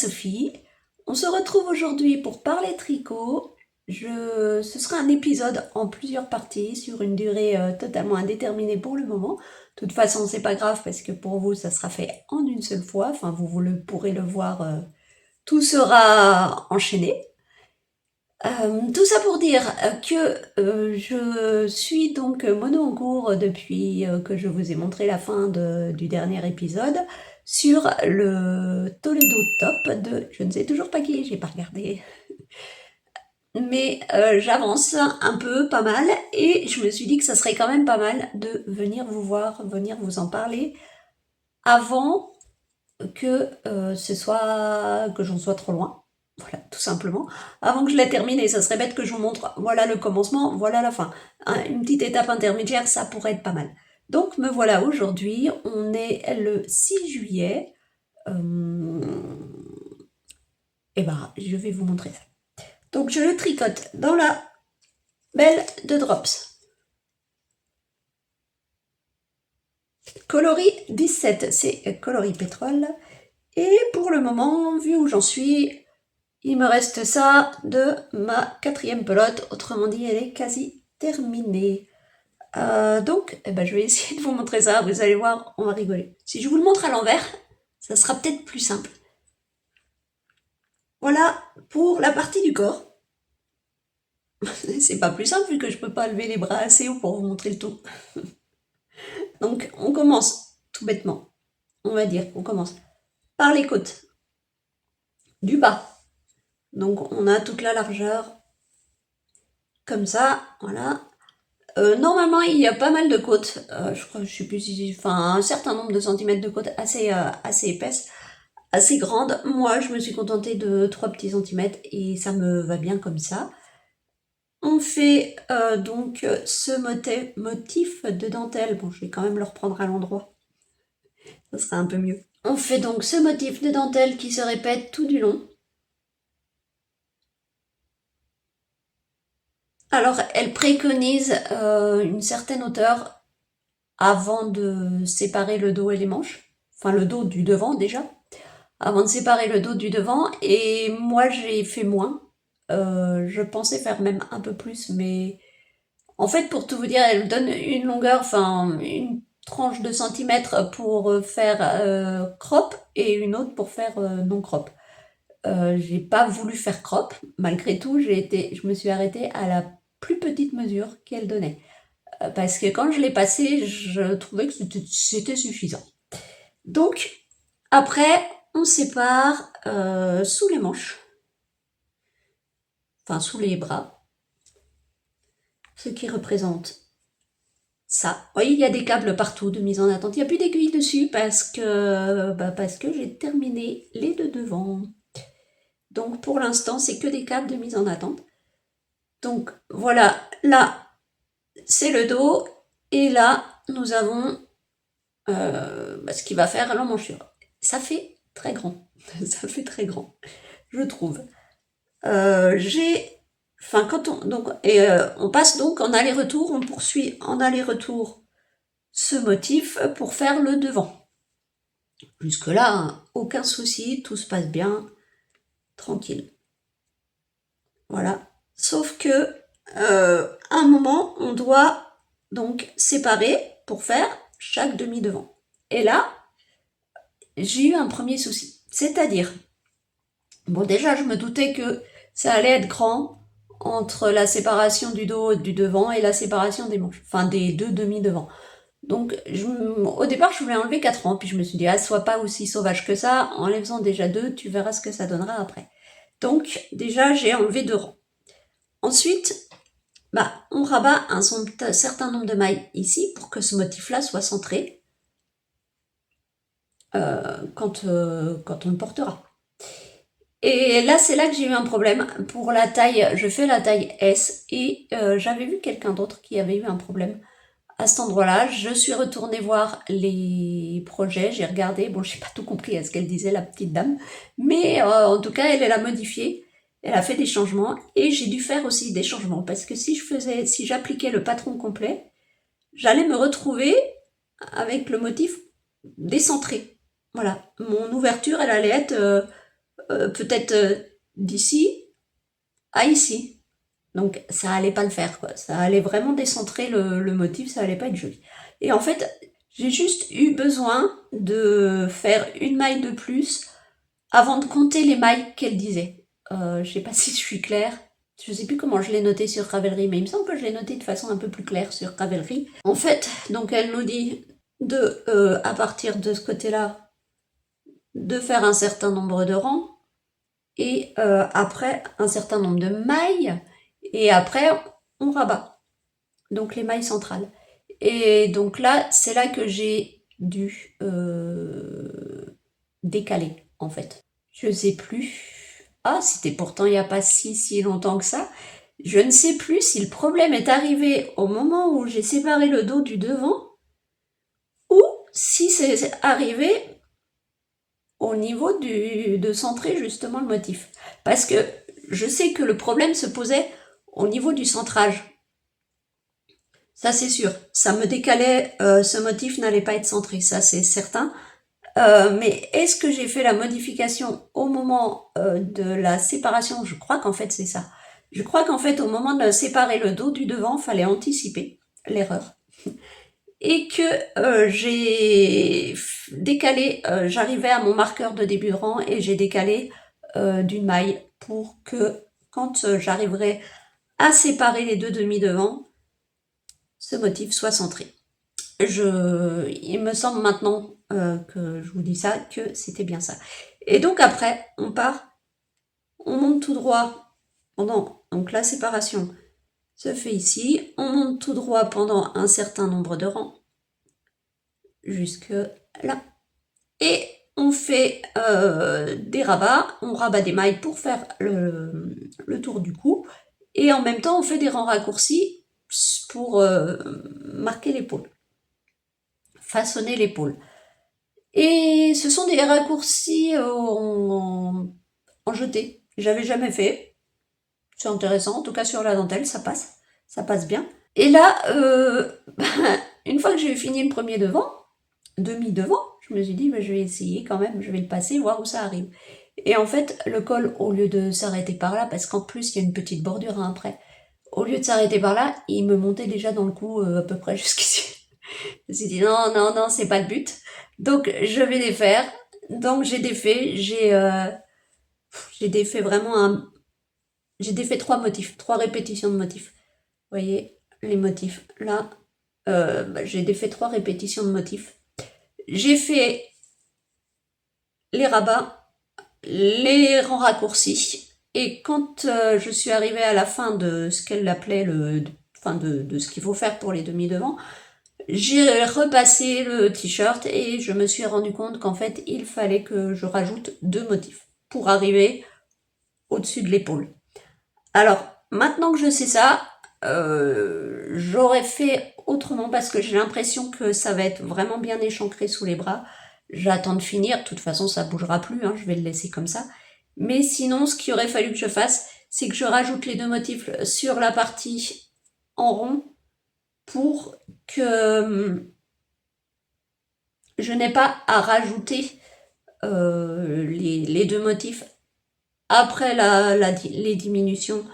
Sophie. On se retrouve aujourd'hui pour parler tricot. Ce sera un épisode en plusieurs parties sur une durée totalement indéterminée pour le moment. De toute façon, c'est pas grave parce que pour vous, ça sera fait en une seule fois. Enfin, pourrez le voir, tout sera enchaîné. Tout ça pour dire que je suis donc mono en cours depuis que je vous ai montré la fin du dernier épisode sur le Toledo Top de je ne sais toujours pas qui, j'ai pas regardé. Mais j'avance un peu, pas mal, et je me suis dit que ça serait quand même pas mal de venir vous voir, venir vous en parler avant que que j'en sois trop loin. Voilà, tout simplement. Avant que je la termine, et ça serait bête que je vous montre, voilà le commencement, voilà la fin. Hein, une petite étape intermédiaire, ça pourrait être pas mal. Donc me voilà aujourd'hui, on est le 6 juillet. Et ben, je vais vous montrer ça. Donc je le tricote dans la belle de Drops. Coloris 17, c'est coloris pétrole. Et pour le moment, vu où j'en suis, il me reste ça de ma 4e pelote, autrement dit, elle est quasi terminée. Donc, je vais essayer de vous montrer ça, vous allez voir, on va rigoler. Si je vous le montre à l'envers, ça sera peut-être plus simple. Voilà pour la partie du corps. C'est pas plus simple vu que je peux pas lever les bras assez haut pour vous montrer le tout. Donc, on commence tout bêtement. On va dire qu'on commence par les côtes du bas. Donc, on a toute la largeur comme ça, voilà. Normalement, il y a pas mal de côtes. Je crois, je sais plus si, enfin, un certain nombre de centimètres de côtes assez épaisses, assez grandes. Moi, je me suis contentée de 3 petits centimètres et ça me va bien comme ça. On fait donc ce motif de dentelle. Bon, je vais quand même le reprendre à l'endroit. Ça sera un peu mieux. On fait donc ce motif de dentelle qui se répète tout du long. Alors, elle préconise une certaine hauteur avant de séparer le dos et les manches. Enfin, le dos du devant déjà. Avant de séparer le dos du devant. Et moi, j'ai fait moins. Je pensais faire même un peu plus, mais en fait, pour tout vous dire, elle donne une longueur, enfin, une tranche de centimètres pour faire crop et une autre pour faire non crop. J'ai pas voulu faire crop. Malgré tout, je me suis arrêtée à la plus petite mesure qu'elle donnait. Parce que quand je l'ai passée, je trouvais que c'était suffisant. Donc, après, on sépare sous les manches. Enfin, sous les bras. Ce qui représente ça. Vous voyez, il y a des câbles partout de mise en attente. Il n'y a plus d'aiguille dessus parce que j'ai terminé les deux devant. Donc, pour l'instant, c'est que des câbles de mise en attente. Donc, voilà, là, c'est le dos. Et là, nous avons ce qui va faire l'emmanchure. Ça fait très grand. Ça fait très grand, je trouve. On passe donc en aller-retour, on poursuit en aller-retour ce motif pour faire le devant. Jusque-là, hein, aucun souci, tout se passe bien, tranquille. Voilà. Sauf que, à un moment, on doit donc séparer pour faire chaque demi-devant. Et là, j'ai eu un premier souci. C'est-à-dire, bon, déjà, je me doutais que ça allait être grand entre la séparation du dos du devant et la séparation des manches, enfin des deux demi-devants. Donc, au départ, je voulais enlever 4 rangs, puis je me suis dit, ah, sois pas aussi sauvage que ça, en les faisant déjà 2, tu verras ce que ça donnera après. Donc, déjà, j'ai enlevé 2 rangs. Ensuite, on rabat un certain nombre de mailles ici pour que ce motif-là soit centré quand on le portera. Et là, c'est là que j'ai eu un problème. Pour la taille, je fais la taille S et j'avais vu quelqu'un d'autre qui avait eu un problème à cet endroit-là. Je suis retournée voir les projets, j'ai regardé. Bon, j'ai pas tout compris à ce qu'elle disait, la petite dame. Mais en tout cas, elle a modifié. Elle a fait des changements et j'ai dû faire aussi des changements parce que si j'appliquais le patron complet, j'allais me retrouver avec le motif décentré. Voilà, mon ouverture, elle allait être peut-être d'ici à ici. Donc ça allait pas le faire, quoi. Ça allait vraiment décentrer le motif, ça allait pas être joli. Et en fait, j'ai juste eu besoin de faire une maille de plus avant de compter les mailles qu'elle disait. Je sais pas si je suis claire. Je sais plus comment je l'ai noté sur Ravelry, mais il me semble que je l'ai noté de façon un peu plus claire sur Ravelry. En fait, donc elle nous dit à partir de ce côté-là, de faire un certain nombre de rangs, et après un certain nombre de mailles, et après on rabat. Donc les mailles centrales. Et donc là, c'est là que j'ai dû décaler, en fait. Je sais plus. Ah, c'était pourtant il n'y a pas si longtemps que ça. Je ne sais plus si le problème est arrivé au moment où j'ai séparé le dos du devant ou si c'est arrivé au niveau de centrer justement le motif. Parce que je sais que le problème se posait au niveau du centrage. Ça c'est sûr, ça me décalait, ce motif n'allait pas être centré, ça c'est certain. Mais est-ce que j'ai fait la modification au moment de la séparation? Je crois qu'en fait c'est ça. Je crois qu'en fait au moment de séparer le dos du devant, il fallait anticiper l'erreur. Et que j'ai décalé, j'arrivais à mon marqueur de début de rang et j'ai décalé d'une maille pour que quand j'arriverai à séparer les deux demi-devants, ce motif soit centré. Il me semble maintenant que je vous dis ça, que c'était bien ça. Et donc après, on monte tout droit donc la séparation se fait ici, on monte tout droit pendant un certain nombre de rangs, jusque là. Et on fait des rabats, on rabat des mailles pour faire le tour du cou, et en même temps on fait des rangs raccourcis pour marquer l'épaule, façonner l'épaule. Et ce sont des raccourcis en jeté. J'avais jamais fait. C'est intéressant. En tout cas, sur la dentelle, ça passe bien. Et là, une fois que j'ai fini le premier demi-devant, je me suis dit, je vais essayer quand même, je vais le passer, voir où ça arrive. Et en fait, le col, au lieu de s'arrêter par là, parce qu'en plus, il y a une petite bordure après, au lieu de s'arrêter par là, il me montait déjà dans le cou à peu près jusqu'ici. Je me suis dit non, c'est pas le but. Donc je vais les faire. Donc j'ai défait, j'ai défait vraiment j'ai défait 3 motifs, 3 répétitions de motifs. Vous voyez les motifs là, j'ai défait 3 répétitions de motifs. J'ai fait les rabats, les rangs raccourcis, et quand je suis arrivée à la fin de ce qu'elle appelait de ce qu'il faut faire pour les demi-devants, j'ai repassé le t-shirt et je me suis rendu compte qu'en fait, il fallait que je rajoute 2 motifs pour arriver au-dessus de l'épaule. Alors, maintenant que je sais ça, j'aurais fait autrement parce que j'ai l'impression que ça va être vraiment bien échancré sous les bras. J'attends de finir, de toute façon ça bougera plus, je vais le laisser comme ça. Mais sinon, ce qu'il aurait fallu que je fasse, c'est que je rajoute les 2 motifs sur la partie en rond pour que je n'ai pas à rajouter les 2 motifs après les diminutions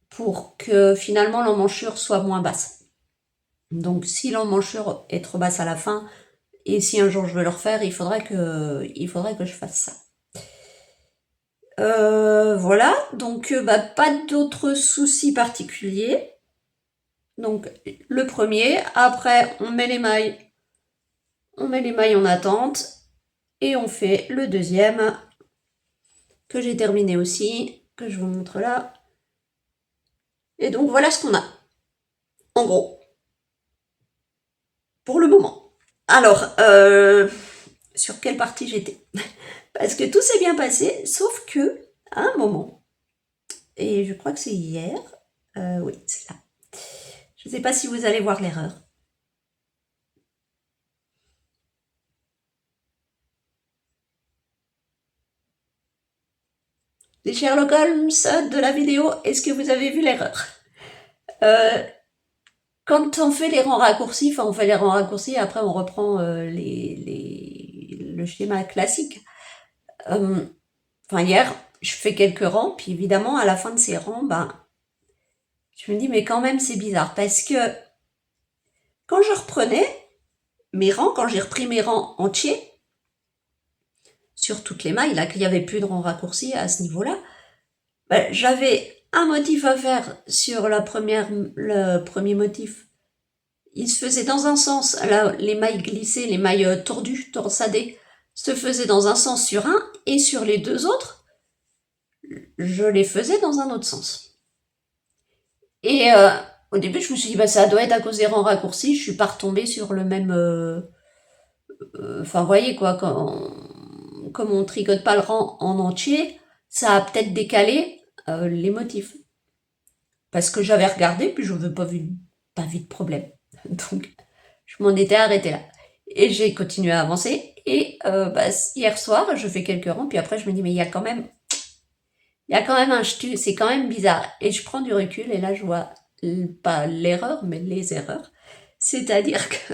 pour que finalement l'emmanchure soit moins basse. Donc si l'emmanchure est trop basse à la fin, et si un jour je veux le refaire, il faudrait que je fasse ça. Voilà, donc pas d'autres soucis particuliers. Donc le premier, après on met les mailles en attente, et on fait le deuxième, que j'ai terminé aussi, que je vous montre là. Et donc voilà ce qu'on a, en gros, pour le moment. Alors, sur quelle partie j'étais? Parce que tout s'est bien passé, sauf que, à un moment, et je crois que c'est hier, oui, c'est là. Je ne sais pas si vous allez voir l'erreur. Les Sherlock Holmes de la vidéo, est-ce que vous avez vu l'erreur? Quand on fait les rangs raccourcis, on fait les rangs raccourcis, après on reprend le schéma classique. enfin hier, je fais quelques rangs, puis évidemment, à la fin de ces rangs, je me dis, mais quand même, c'est bizarre, parce que quand je reprenais mes rangs, quand j'ai repris mes rangs entiers, sur toutes les mailles, là, qu'il n'y avait plus de rangs raccourcis à ce niveau-là, j'avais un motif à faire sur le premier motif. Il se faisait dans un sens, là, les mailles glissées, les mailles tordues, torsadées, se faisaient dans un sens sur un, et sur les deux autres, je les faisais dans un autre sens. Et au début, je me suis dit, ça doit être à cause des rangs raccourcis, je suis pas retombée sur le même... Enfin, vous voyez quoi, comme on tricote pas le rang en entier, ça a peut-être décalé les motifs. Parce que j'avais regardé, puis je n'avais pas vu de problème. Donc, je m'en étais arrêtée là. Et j'ai continué à avancer. Et hier soir, je fais quelques rangs, puis après, je me dis, mais il y a quand même un ch'tu, c'est quand même bizarre. Et je prends du recul, et là, je vois pas l'erreur, mais les erreurs. C'est-à-dire que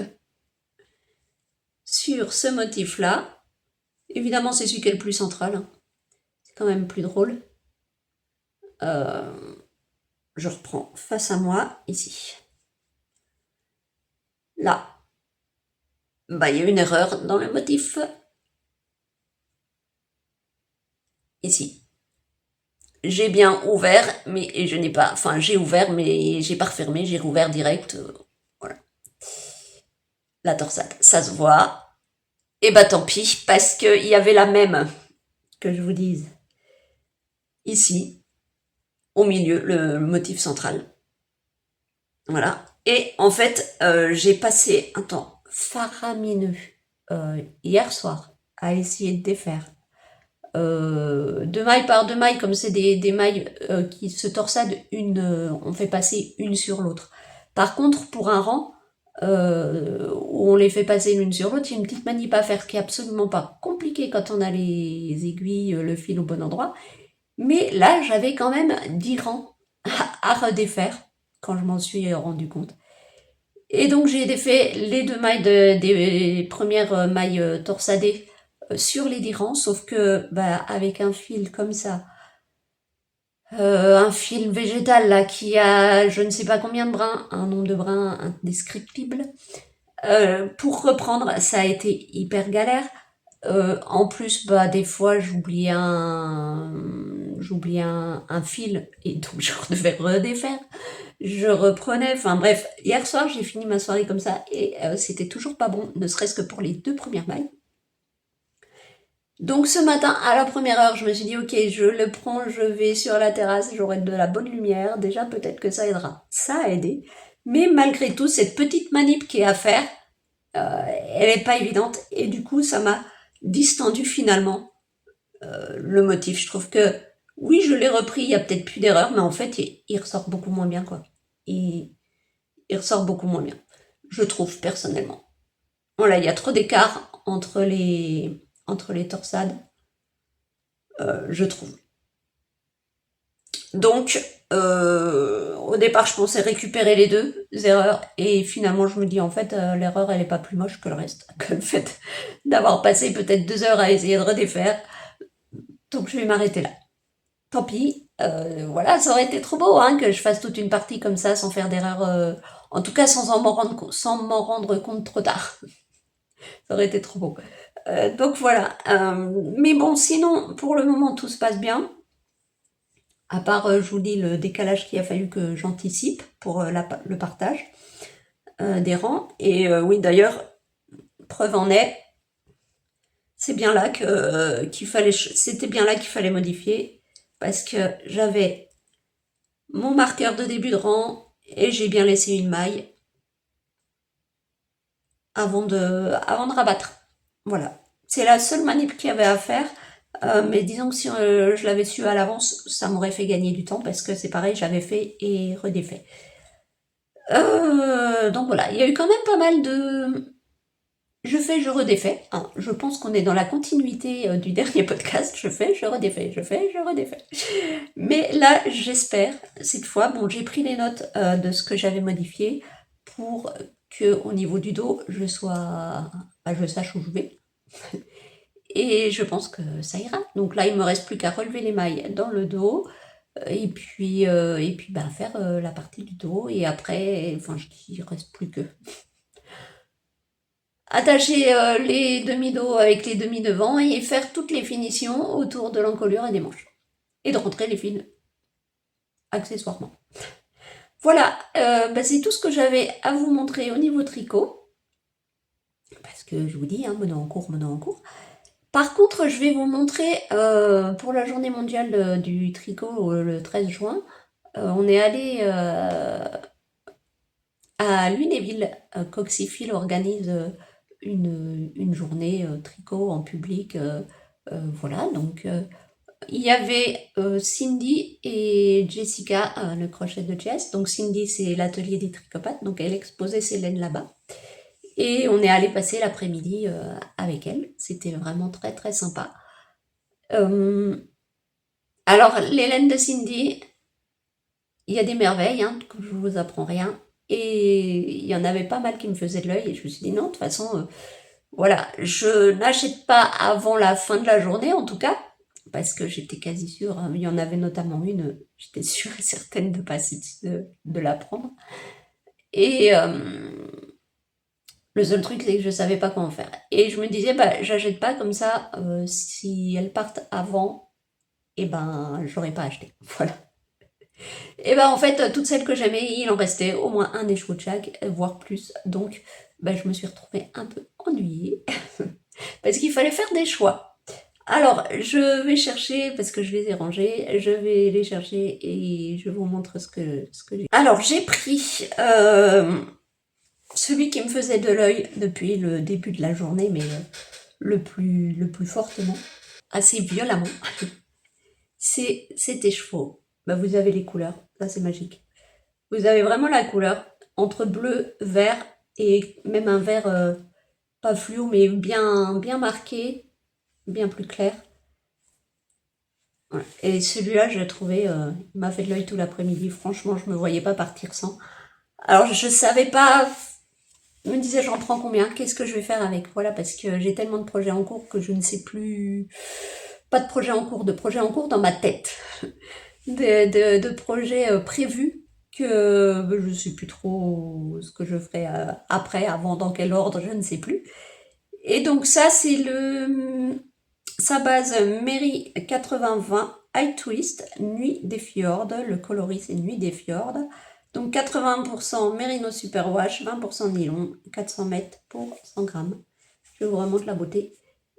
sur ce motif-là, évidemment, c'est celui qui est le plus central, hein. C'est quand même plus drôle. Je reprends face à moi, ici. Là, il y a une erreur dans le motif. Ici. J'ai bien ouvert, mais je n'ai pas... Enfin, j'ai ouvert, mais j'ai pas refermé, j'ai rouvert direct. Voilà. La torsade, ça se voit. Et tant pis, parce qu'il y avait la même, que je vous dise. Ici, au milieu, le motif central. Voilà. Et en fait, j'ai passé un temps faramineux hier soir à essayer de défaire. 2 mailles par 2 mailles, comme c'est des mailles qui se torsadent, on fait passer une sur l'autre. Par contre, pour un rang, où on les fait passer l'une sur l'autre, il y a une petite manip à faire qui est absolument pas compliquée quand on a les aiguilles, le fil au bon endroit. Mais là, j'avais quand même 10 rangs à redéfaire, quand je m'en suis rendu compte. Et donc j'ai défait les 2 mailles des premières mailles torsadées sur les 10 rangs, sauf que avec un fil comme ça, un fil végétal là qui a je ne sais pas combien de brins, un nombre de brins indescriptible, pour reprendre, ça a été hyper galère. En plus, des fois, j'oubliais un fil et donc je devais redéfaire. Je reprenais, enfin bref, hier soir, j'ai fini ma soirée comme ça et c'était toujours pas bon, ne serait-ce que pour les 2 premières mailles. Donc ce matin, à la première heure, je me suis dit, ok, je le prends, je vais sur la terrasse, j'aurai de la bonne lumière, déjà peut-être que ça aidera. Ça a aidé. Mais malgré tout, cette petite manip qui est à faire, elle n'est pas évidente et du coup, ça m'a distendu finalement le motif. Je trouve que, oui, je l'ai repris, il y a peut-être plus d'erreur, mais en fait, il ressort beaucoup moins bien, quoi. Il ressort beaucoup moins bien, je trouve, personnellement. Voilà, il y a trop d'écart entre les torsades, je trouve. Donc, au départ, je pensais récupérer les 2 erreurs, et finalement, je me dis, en fait, l'erreur, elle est pas plus moche que le reste, que le fait d'avoir passé peut-être 2 heures à essayer de redéfaire. Donc, je vais m'arrêter là. Tant pis, voilà, ça aurait été trop beau, hein, que je fasse toute une partie comme ça, sans faire d'erreur, en tout cas, sans m'en rendre compte trop tard. Ça aurait été trop beau. Donc voilà. Mais bon, sinon, pour le moment, tout se passe bien. À part, je vous dis, le décalage qu'il a fallu que j'anticipe pour le partage des rangs. Et oui, d'ailleurs, preuve en est, c'est bien là c'était bien là qu'il fallait modifier, parce que j'avais mon marqueur de début de rang et j'ai bien laissé une maille avant de rabattre. Voilà. C'est la seule manip qu'il y avait à faire. Mais disons que si je l'avais su à l'avance, ça m'aurait fait gagner du temps parce que c'est pareil, j'avais fait et redéfait. Donc voilà, il y a eu quand même pas mal de... Je fais, je redéfais. Hein, je pense qu'on est dans la continuité du dernier podcast. Je fais, je redéfais, je fais, je redéfais. Mais là, j'espère, cette fois, bon, j'ai pris les notes de ce que j'avais modifié pour que au niveau du dos, je sache où je vais. et je pense que ça ira. Donc là, il me reste plus qu'à relever les mailles dans le dos, et puis bah, faire la partie du dos, et après, enfin, il reste plus que attacher les demi-dos avec les demi-devants et faire toutes les finitions autour de l'encolure et des manches. Et de rentrer les fils accessoirement. Voilà, bah, c'est tout ce que j'avais à vous montrer au niveau tricot. Parce que je vous dis, hein, menant en cours, menant en cours. Par contre, je vais vous montrer, pour la journée mondiale du tricot, le 13 juin, on est allé à Lunéville. Coxifil organise une journée tricot en public. Voilà, donc il y avait Cindy et Jessica, le crochet de Jess. Donc Cindy, c'est l'atelier des tricopathes, donc elle exposait ses laines là-bas. Et on est allé passer l'après-midi avec elle. C'était vraiment très très sympa. Alors, les laines de Cindy, il y a des merveilles, hein, que je vous apprends rien. Et il y en avait pas mal qui me faisaient de l'œil. Et je me suis dit non, de toute façon, voilà, je n'achète pas avant la fin de la journée, en tout cas, parce que j'étais quasi sûre, hein, il y en avait notamment une, j'étais sûre et certaine de passer de la prendre. Et le seul truc, c'est que je savais pas comment faire. Et je me disais, bah, j'achète pas comme ça, si elles partent avant, et ben, j'aurais pas acheté. Voilà. Et ben, en fait, toutes celles que j'aimais, il en restait au moins un écheveau de chaque, voire plus. Donc, ben, je me suis retrouvée un peu ennuyée, parce qu'il fallait faire des choix. Alors, je vais chercher, parce que je les ai rangés, je vais les chercher et je vous montre ce que j'ai. Alors, j'ai pris celui qui me faisait de l'œil depuis le début de la journée, mais le plus fortement, assez violemment. C'est cet écheveau. Bah, vous avez les couleurs, ça c'est magique. Vous avez vraiment la couleur entre bleu, vert et même un vert pas fluo, mais bien marqué, bien plus clair. Ouais. Et celui-là, je l'ai trouvé, il m'a fait de l'œil tout l'après-midi. Franchement, je me voyais pas partir sans. Alors, je savais pas. Je me disais, j'en prends combien? Qu'est-ce que je vais faire avec? Voilà, parce que j'ai tellement de projets en cours que je ne sais plus. Pas de projets en cours, de projets en cours dans ma tête. De projets prévus que je ne sais plus trop ce que je ferai après, avant, dans quel ordre, je ne sais plus. Et donc, ça, c'est sa base Mary 80-20 High Twist, Nuit des Fjords. Le coloris, c'est Nuit des Fjords. Donc 80% Merino Superwash, 20% nylon, 400 mètres pour 100 grammes. Je vous remonte la beauté.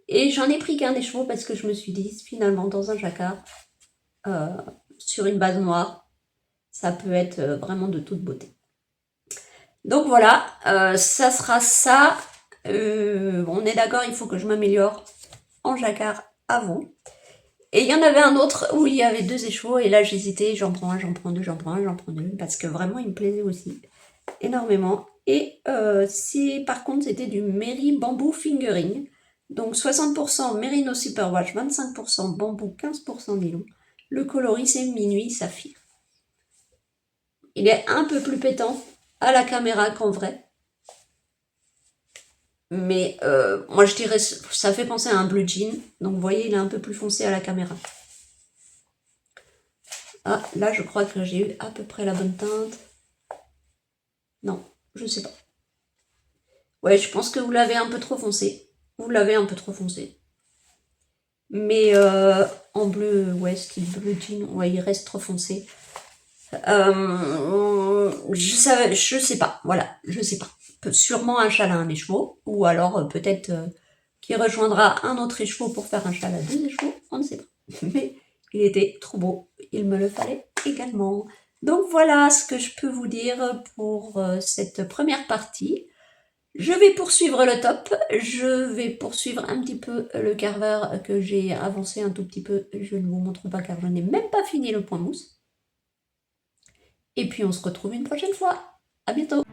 Et j'en ai pris qu'un des chevaux parce que je me suis dit, finalement, dans un jacquard, sur une base noire, ça peut être vraiment de toute beauté. Donc voilà, ça sera ça. On est d'accord, il faut que je m'améliore en jacquard avant. Et il y en avait un autre où il y avait 2 écheveaux, et là j'hésitais, j'en prends un, j'en prends deux, j'en prends un, j'en prends deux, parce que vraiment il me plaisait aussi énormément. Et par contre c'était du Mary Bamboo Fingering, donc 60% Merino Superwash, 25% bambou, 15% nylon. Le coloris c'est Minuit Saphir. Il est un peu plus pétant à la caméra qu'en vrai. Mais moi je dirais, ça fait penser à un blue jean. Donc vous voyez, il est un peu plus foncé à la caméra. Ah, là je crois que j'ai eu à peu près la bonne teinte. Non, je sais pas. Ouais, je pense que vous l'avez un peu trop foncé. Vous l'avez un peu trop foncé. Mais en bleu, ouais, style bleu jean, ouais, il reste trop foncé. Je sais pas, voilà, je sais pas. Sûrement un châle à un écheveau, ou alors peut-être qu'il rejoindra un autre écheveau pour faire un châle à 2 échevaux, on ne sait pas. Mais il était trop beau, il me le fallait également. Donc voilà ce que je peux vous dire pour cette première partie. Je vais poursuivre le top, je vais poursuivre un petit peu le carver que j'ai avancé un tout petit peu. Je ne vous montre pas car je n'ai même pas fini le point mousse. Et puis on se retrouve une prochaine fois. À bientôt.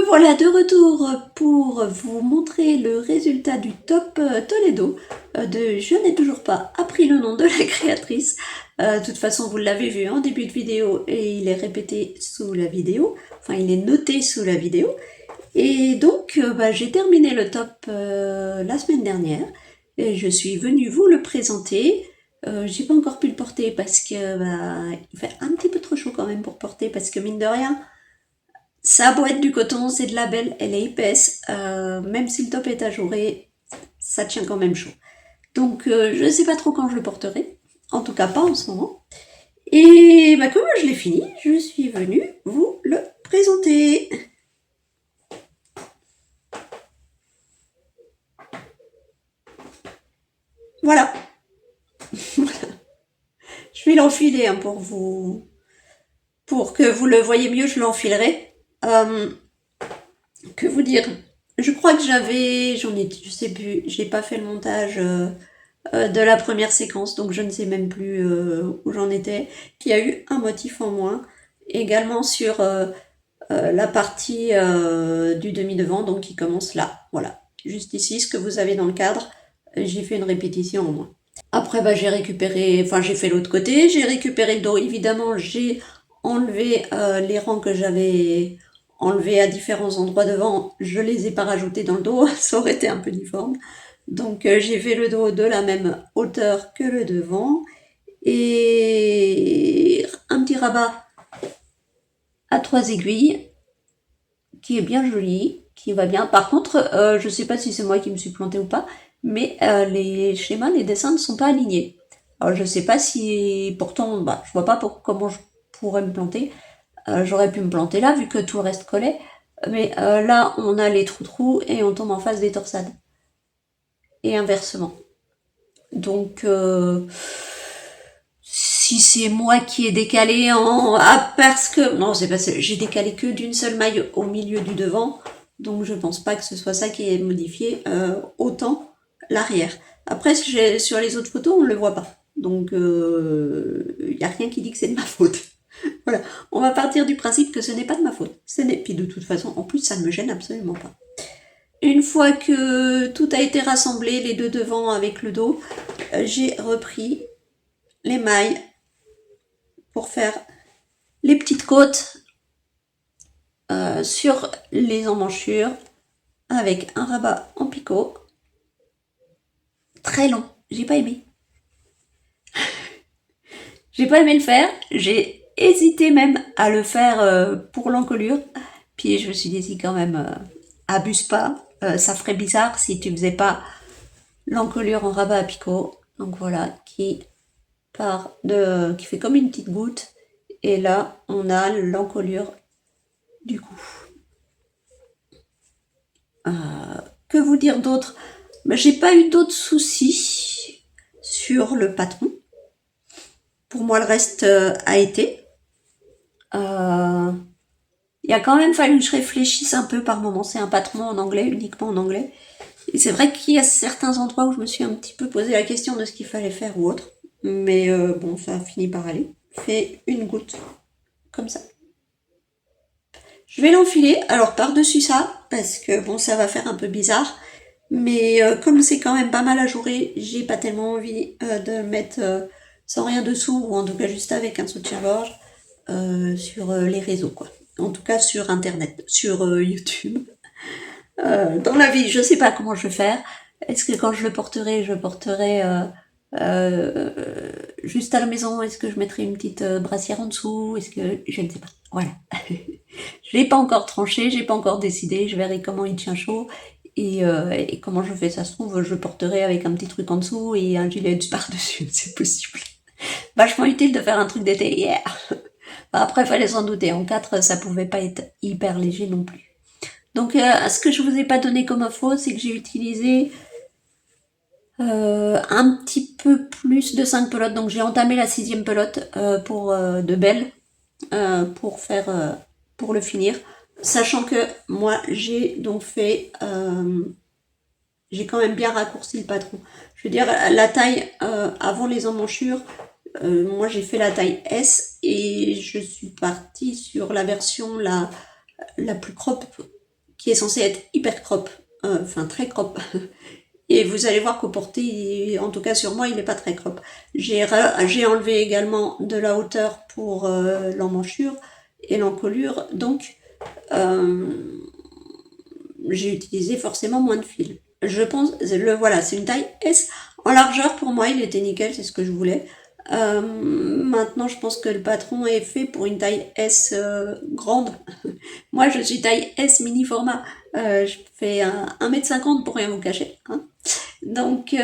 voilà de retour pour vous montrer le résultat du top Toledo de Je n'ai toujours pas appris le nom de la créatrice. De toute façon, vous l'avez vu en début de vidéo et il est répété sous la vidéo. Enfin, il est noté sous la vidéo. Et donc, j'ai terminé le top la semaine dernière. Et je suis venue vous le présenter. J'ai pas encore pu le porter parce que il fait un petit peu trop chaud quand même pour porter parce que mine de rien, ça a beau être du coton, c'est de la belle, elle est épaisse. Même si le top est ajouré, ça tient quand même chaud. Donc je sais pas trop quand je le porterai. En tout cas pas en ce moment. Et comme je l'ai fini, je suis venue vous le présenter. Voilà. Je vais l'enfiler pour que vous le voyez mieux, je l'enfilerai. Que vous dire? Je crois que je sais plus, j'ai pas fait le montage de la première séquence, donc je ne sais même plus où j'en étais. Il y a eu un motif en moins, également sur la partie du demi-devant, donc qui commence là, voilà. Juste ici, ce que vous avez dans le cadre, j'ai fait une répétition en moins. Après, j'ai fait l'autre côté, j'ai récupéré le dos. Évidemment, j'ai enlevé les rangs que j'avais enlevés à différents endroits devant. Je les ai pas rajoutés dans le dos, ça aurait été un peu difforme. Donc, j'ai fait le dos de la même hauteur que le devant. Et un petit rabat à 3 aiguilles, qui est bien joli, qui va bien. Par contre, je sais pas si c'est moi qui me suis plantée ou pas, mais les schémas, les dessins ne sont pas alignés. Alors je sais pas si, pourtant, je vois pas comment je pourrais me planter. J'aurais pu me planter là, vu que tout le reste collait. Mais là, on a les trous et on tombe en face des torsades. Et inversement. Donc, si c'est moi qui ai décalé parce que... Non, c'est pas ça. J'ai décalé que d'une seule maille au milieu du devant. Donc, je pense pas que ce soit ça qui ait modifié autant l'arrière. Après, sur les autres photos, on ne le voit pas. Donc, il n'y a rien qui dit que c'est de ma faute. Voilà. On va partir du principe que ce n'est pas de ma faute. Puis de toute façon, en plus, ça ne me gêne absolument pas. Une fois que tout a été rassemblé, les deux devants avec le dos, j'ai repris les mailles pour faire les petites côtes sur les emmanchures avec un rabat en picot. Très long, j'ai pas aimé. J'ai pas aimé le faire, j'ai hésité même à le faire pour l'encolure. Puis je me suis dit si quand même, abuse pas, ça ferait bizarre si tu faisais pas l'encolure en rabat à picot. Donc voilà, qui fait comme une petite goutte. Et là, on a l'encolure du cou. Que vous dire d'autre? J'ai pas eu d'autres soucis sur le patron. Pour moi, le reste a été. Il a quand même fallu que je réfléchisse un peu par moment. C'est un patron en anglais, uniquement en anglais. Et c'est vrai qu'il y a certains endroits où je me suis un petit peu posé la question de ce qu'il fallait faire ou autre. Mais bon, ça a fini par aller. Fait une goutte, comme ça. Je vais l'enfiler, alors par-dessus ça, parce que bon, ça va faire un peu bizarre. Mais comme c'est quand même pas mal ajouré, j'ai pas tellement envie de le mettre sans rien dessous, ou en tout cas juste avec un soutien-gorge sur les réseaux, quoi. En tout cas sur Internet, sur YouTube. Dans la vie, je sais pas comment je vais faire. Est-ce que quand je porterai juste à la maison? Est-ce que je mettrai une petite brassière en dessous? Est-ce que... Je ne sais pas. Voilà. Je l'ai pas encore tranché, j'ai pas encore décidé. Je verrai comment il tient chaud et comment je fais. Ça se trouve, je porterai avec un petit truc en dessous et un gilet par-dessus. C'est possible. Vachement utile de faire un truc d'été. Yeah. Après, fallait s'en douter. En 4, ça pouvait pas être hyper léger non plus. Donc, ce que je vous ai pas donné comme info, c'est que j'ai utilisé un petit peu plus de 5 pelotes. Donc, j'ai entamé la 6e pelote de belle pour le finir. Sachant que moi, j'ai donc fait... j'ai quand même bien raccourci le patron. Je veux dire, la taille avant les emmanchures, moi j'ai fait la taille S et je suis partie sur la version la plus crop qui est censé être hyper crop, enfin très crop. Et vous allez voir qu'au porté, en tout cas sur moi, il n'est pas très crop. J'ai enlevé également de la hauteur pour l'emmanchure et l'encolure, donc j'ai utilisé forcément moins de fil. Je pense, voilà, c'est une taille S. En largeur, pour moi, il était nickel, c'est ce que je voulais. Maintenant, je pense que le patron est fait pour une taille S grande. Moi, je suis taille S mini format. Je fais 1,50 m pour rien vous cacher. Hein. Donc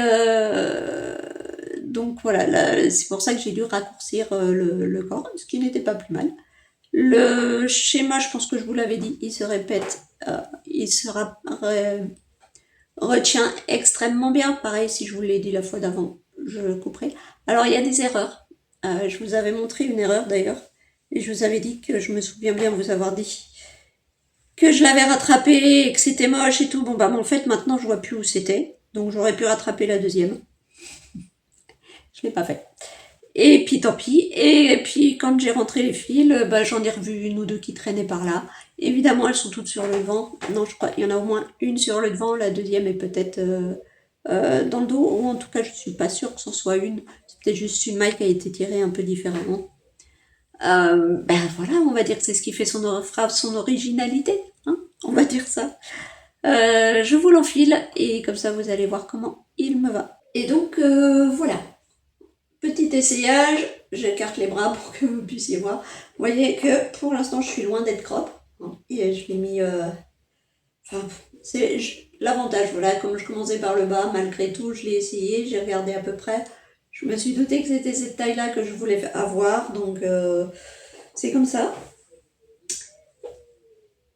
voilà, c'est pour ça que j'ai dû raccourcir le corps, ce qui n'était pas plus mal. Le schéma, je pense que je vous l'avais dit, il se répète, retient extrêmement bien. Pareil, si je vous l'ai dit la fois d'avant, je le couperai. Alors, il y a des erreurs. Je vous avais montré une erreur d'ailleurs, et je vous avais dit que je me souviens bien vous avoir dit que je l'avais rattrapé et que c'était moche et tout. Bon, bah, en fait, maintenant, je vois plus où c'était. Donc, j'aurais pu rattraper la deuxième. Je l'ai pas fait. Et puis, tant pis. Et puis, quand j'ai rentré les fils, bah, j'en ai revu une ou deux qui traînaient par là. Évidemment, elles sont toutes sur le devant. Non, je crois, il y en a au moins une sur le devant. La deuxième est peut-être dans le dos. Ou en tout cas, je suis pas sûre que ce soit une. C'est peut-être juste une maille qui a été tirée un peu différemment. Ben voilà, on va dire que c'est ce qui fait son originalité, hein, on va dire ça. Je vous l'enfile et comme ça vous allez voir comment il me va. Et donc voilà, petit essayage, j'écarte les bras pour que vous puissiez voir. Vous voyez que pour l'instant je suis loin d'être crop, hein, et je l'ai mis... Enfin, c'est l'avantage, voilà, comme je commençais par le bas, malgré tout, je l'ai essayé, j'ai regardé à peu près. Je me suis doutée que c'était cette taille-là que je voulais avoir, donc c'est comme ça.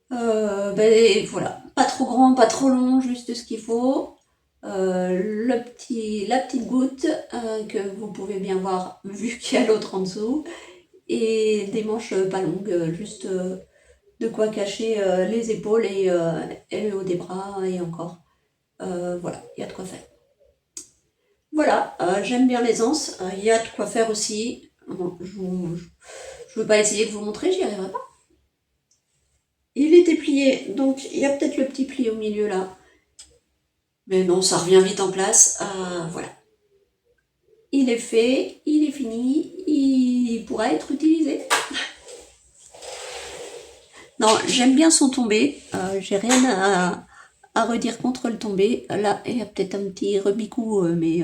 Ben voilà, pas trop grand, pas trop long, juste ce qu'il faut. La petite goutte que vous pouvez bien voir vu qu'il y a l'autre en dessous. Et des manches pas longues, juste de quoi cacher les épaules et le haut des bras et encore. Voilà, il y a de quoi faire. Voilà, j'aime bien les anses. Il y a de quoi faire aussi. Bon, je veux pas essayer de vous montrer, j'y arriverai pas. Il était plié, donc il y a peut-être le petit pli au milieu là. Mais non, ça revient vite en place. Voilà. Il est fait, il est fini, il pourra être utilisé. Non, j'aime bien son tombé. J'ai rien à redire contre le tombé. Là, il y a peut-être un petit rebicou, mais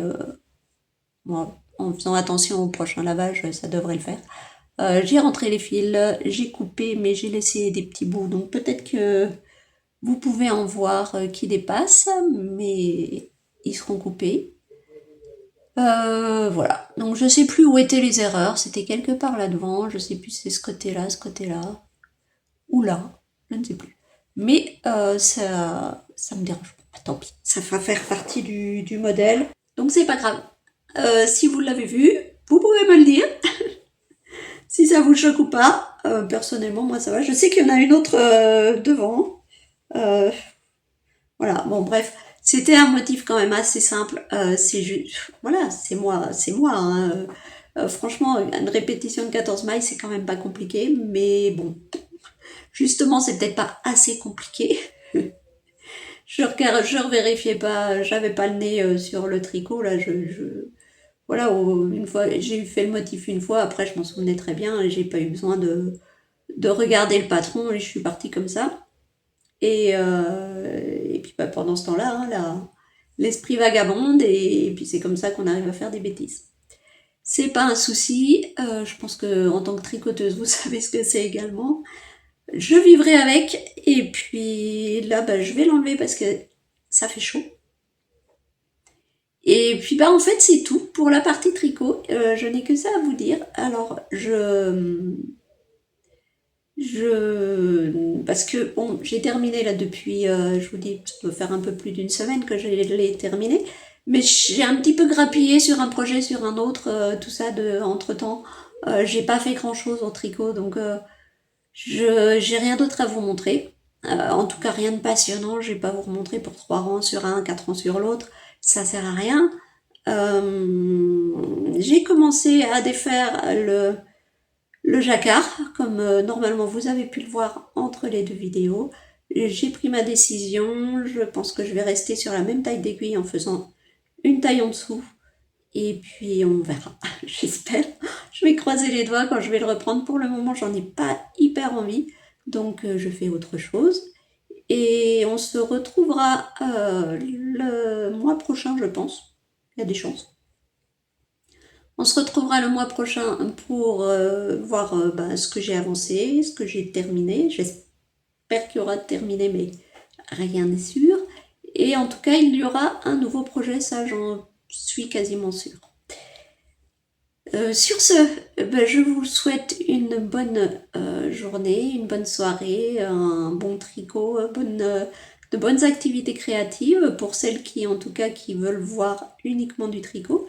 bon, en faisant attention au prochain lavage, ça devrait le faire. J'ai rentré les fils, j'ai coupé, mais j'ai laissé des petits bouts. Donc peut-être que vous pouvez en voir qui dépassent, mais ils seront coupés. Voilà. Donc je sais plus où étaient les erreurs. C'était quelque part là devant. Je sais plus si c'est ce côté-là, ou là. Je ne sais plus. Mais ça me dérange pas. Tant pis. Ça va faire partie du modèle. Donc c'est pas grave. Si vous l'avez vu, vous pouvez me le dire. Si ça vous choque ou pas. Personnellement, moi ça va. Je sais qu'il y en a une autre devant. Voilà. Bon, bref. C'était un motif quand même assez simple. C'est juste, voilà, c'est moi. Hein. Franchement, une répétition de 14 mailles, c'est quand même pas compliqué, mais bon, justement, c'est peut-être pas assez compliqué. Je revérifiais pas, j'avais pas le nez sur le tricot, là, voilà, une fois, j'ai fait le motif une fois, après je m'en souvenais très bien, et j'ai pas eu besoin de regarder le patron, et je suis partie comme ça. Et puis bah, pendant ce temps-là, hein, l'esprit vagabonde, et puis c'est comme ça qu'on arrive à faire des bêtises. C'est pas un souci, je pense que en tant que tricoteuse, vous savez ce que c'est également. Je vivrai avec, et puis là, bah, je vais l'enlever parce que ça fait chaud. Et puis bah en fait c'est tout pour la partie tricot. Je n'ai que ça à vous dire. Alors parce que bon, j'ai terminé là depuis, je vous dis, ça peut faire un peu plus d'une semaine que je l'ai terminé, mais j'ai un petit peu grappillé sur un projet, sur un autre, tout ça entre temps. J'ai pas fait grand chose au tricot, donc j'ai rien d'autre à vous montrer. En tout cas rien de passionnant. Je vais pas vous remontrer pour 3 rangs sur un, 4 rangs sur l'autre, ça sert à rien. J'ai commencé à défaire le jacquard, comme normalement vous avez pu le voir entre les deux vidéos. J'ai pris ma décision, je pense que je vais rester sur la même taille d'aiguille en faisant une taille en dessous. Et puis on verra, j'espère. Je vais croiser les doigts quand je vais le reprendre. Pour le moment, j'en ai pas hyper envie, donc je fais autre chose. Et on se retrouvera le mois prochain, je pense. Il y a des chances. On se retrouvera le mois prochain pour voir ce que j'ai avancé, ce que j'ai terminé. J'espère qu'il y aura terminé, mais rien n'est sûr. Et en tout cas, il y aura un nouveau projet, ça j'en suis quasiment sûre. Sur ce, je vous souhaite une bonne journée, une bonne soirée, un bon tricot, de bonnes activités créatives pour celles qui, en tout cas, qui veulent voir uniquement du tricot.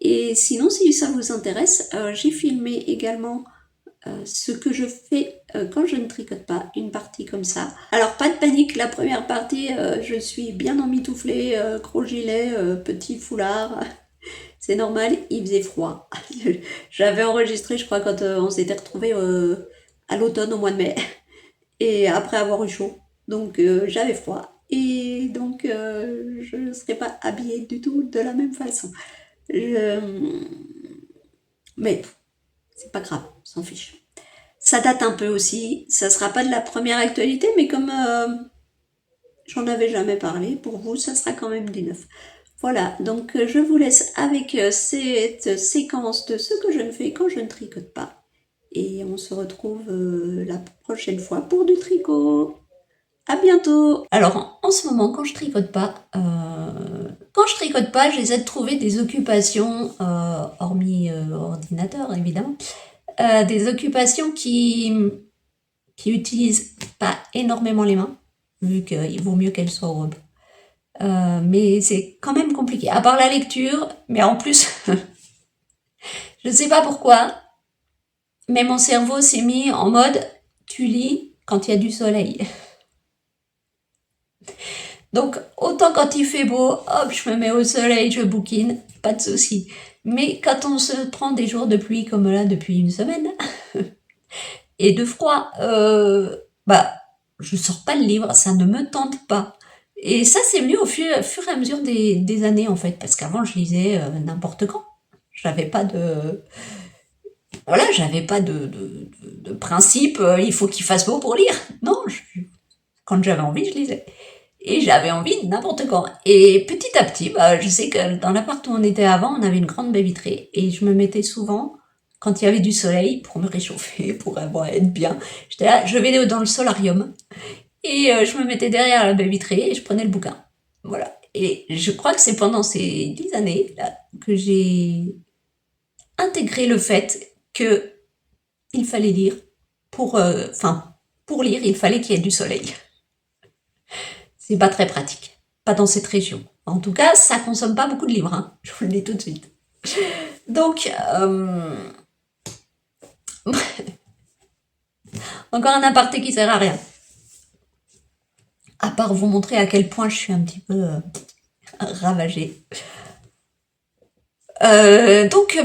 Et sinon, si ça vous intéresse, j'ai filmé également ce que je fais quand je ne tricote pas, une partie comme ça. Alors pas de panique, la première partie, je suis bien emmitouflée, gros gilet, petit foulard. C'est normal, il faisait froid. J'avais enregistré, je crois, quand on s'était retrouvés à l'automne, au mois de mai, et après avoir eu chaud. Donc j'avais froid. Et donc je ne serais pas habillée du tout de la même façon. Mais c'est pas grave, on s'en fiche. Ça date un peu aussi, ça sera pas de la première actualité, mais comme j'en avais jamais parlé, pour vous, ça sera quand même du neuf. Voilà, donc je vous laisse avec cette séquence de ce que je ne fais quand je ne tricote pas. Et on se retrouve la prochaine fois pour du tricot. À bientôt. Alors en ce moment, quand je tricote pas, j'essaie de trouver des occupations, hormis ordinateur évidemment, des occupations qui utilisent pas énormément les mains, vu qu'il vaut mieux qu'elles soient au repos. Mais c'est quand même compliqué, à part la lecture, mais en plus, je ne sais pas pourquoi, mais mon cerveau s'est mis en mode tu lis quand il y a du soleil. Donc autant quand il fait beau, hop, je me mets au soleil, je bouquine, pas de souci. Mais quand on se prend des jours de pluie comme là depuis une semaine, et de froid, je sors pas le livre, ça ne me tente pas. Et ça, c'est venu au fur et à mesure des années, en fait, parce qu'avant, je lisais n'importe quand. J'avais pas de... Voilà, j'avais pas de principe, il faut qu'il fasse beau pour lire. Non, quand j'avais envie, je lisais. Et j'avais envie de n'importe quand. Et petit à petit, je sais que dans l'appart où on était avant, on avait une grande baie vitrée, et je me mettais souvent, quand il y avait du soleil, pour me réchauffer, pour être bien. J'étais là, je vais dans le solarium, et je me mettais derrière la baie vitrée, et je prenais le bouquin. Voilà. Et je crois que c'est pendant ces 10 années là que j'ai intégré le fait que il fallait lire pour lire, il fallait qu'il y ait du soleil. C'est pas très pratique, pas dans cette région. En tout cas, ça consomme pas beaucoup de livres, hein. Je vous le dis tout de suite. Donc, encore un aparté qui sert à rien. À part vous montrer à quel point je suis un petit peu ravagée. Donc,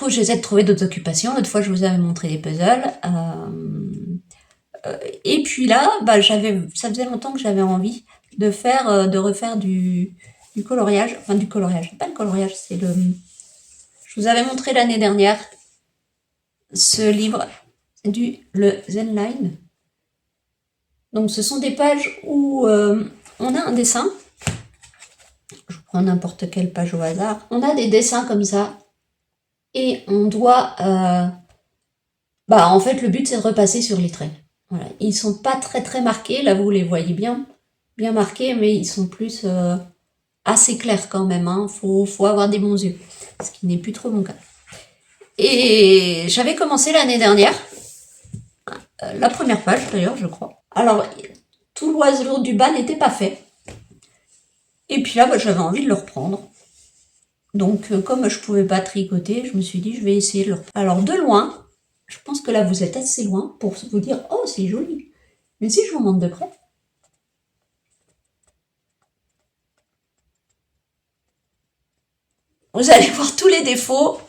j'essaie de trouver d'autres occupations. L'autre fois, je vous avais montré les puzzles. Et puis là, ça faisait longtemps que j'avais envie de refaire du coloriage. Enfin, du coloriage. Pas le coloriage, c'est le... Je vous avais montré l'année dernière ce livre, le Zenline. Donc, ce sont des pages où on a un dessin. Je prends n'importe quelle page au hasard. On a des dessins comme ça. Et on doit... en fait, le but, c'est de repasser sur les traits. Voilà. Ils sont pas très très marqués. Là, vous les voyez bien marqués, mais ils sont plus assez clairs quand même. Hein. Faut avoir des bons yeux. Ce qui n'est plus trop mon cas. Et j'avais commencé l'année dernière. La première page, d'ailleurs, je crois. Alors, tout l'oiseau du bas n'était pas fait. Et puis là, j'avais envie de le reprendre. Donc, comme je pouvais pas tricoter, je me suis dit, je vais essayer de le reprendre. Alors, de loin, je pense que là, vous êtes assez loin pour vous dire « Oh, c'est joli !» Mais si je vous montre de près, vous allez voir tous les défauts,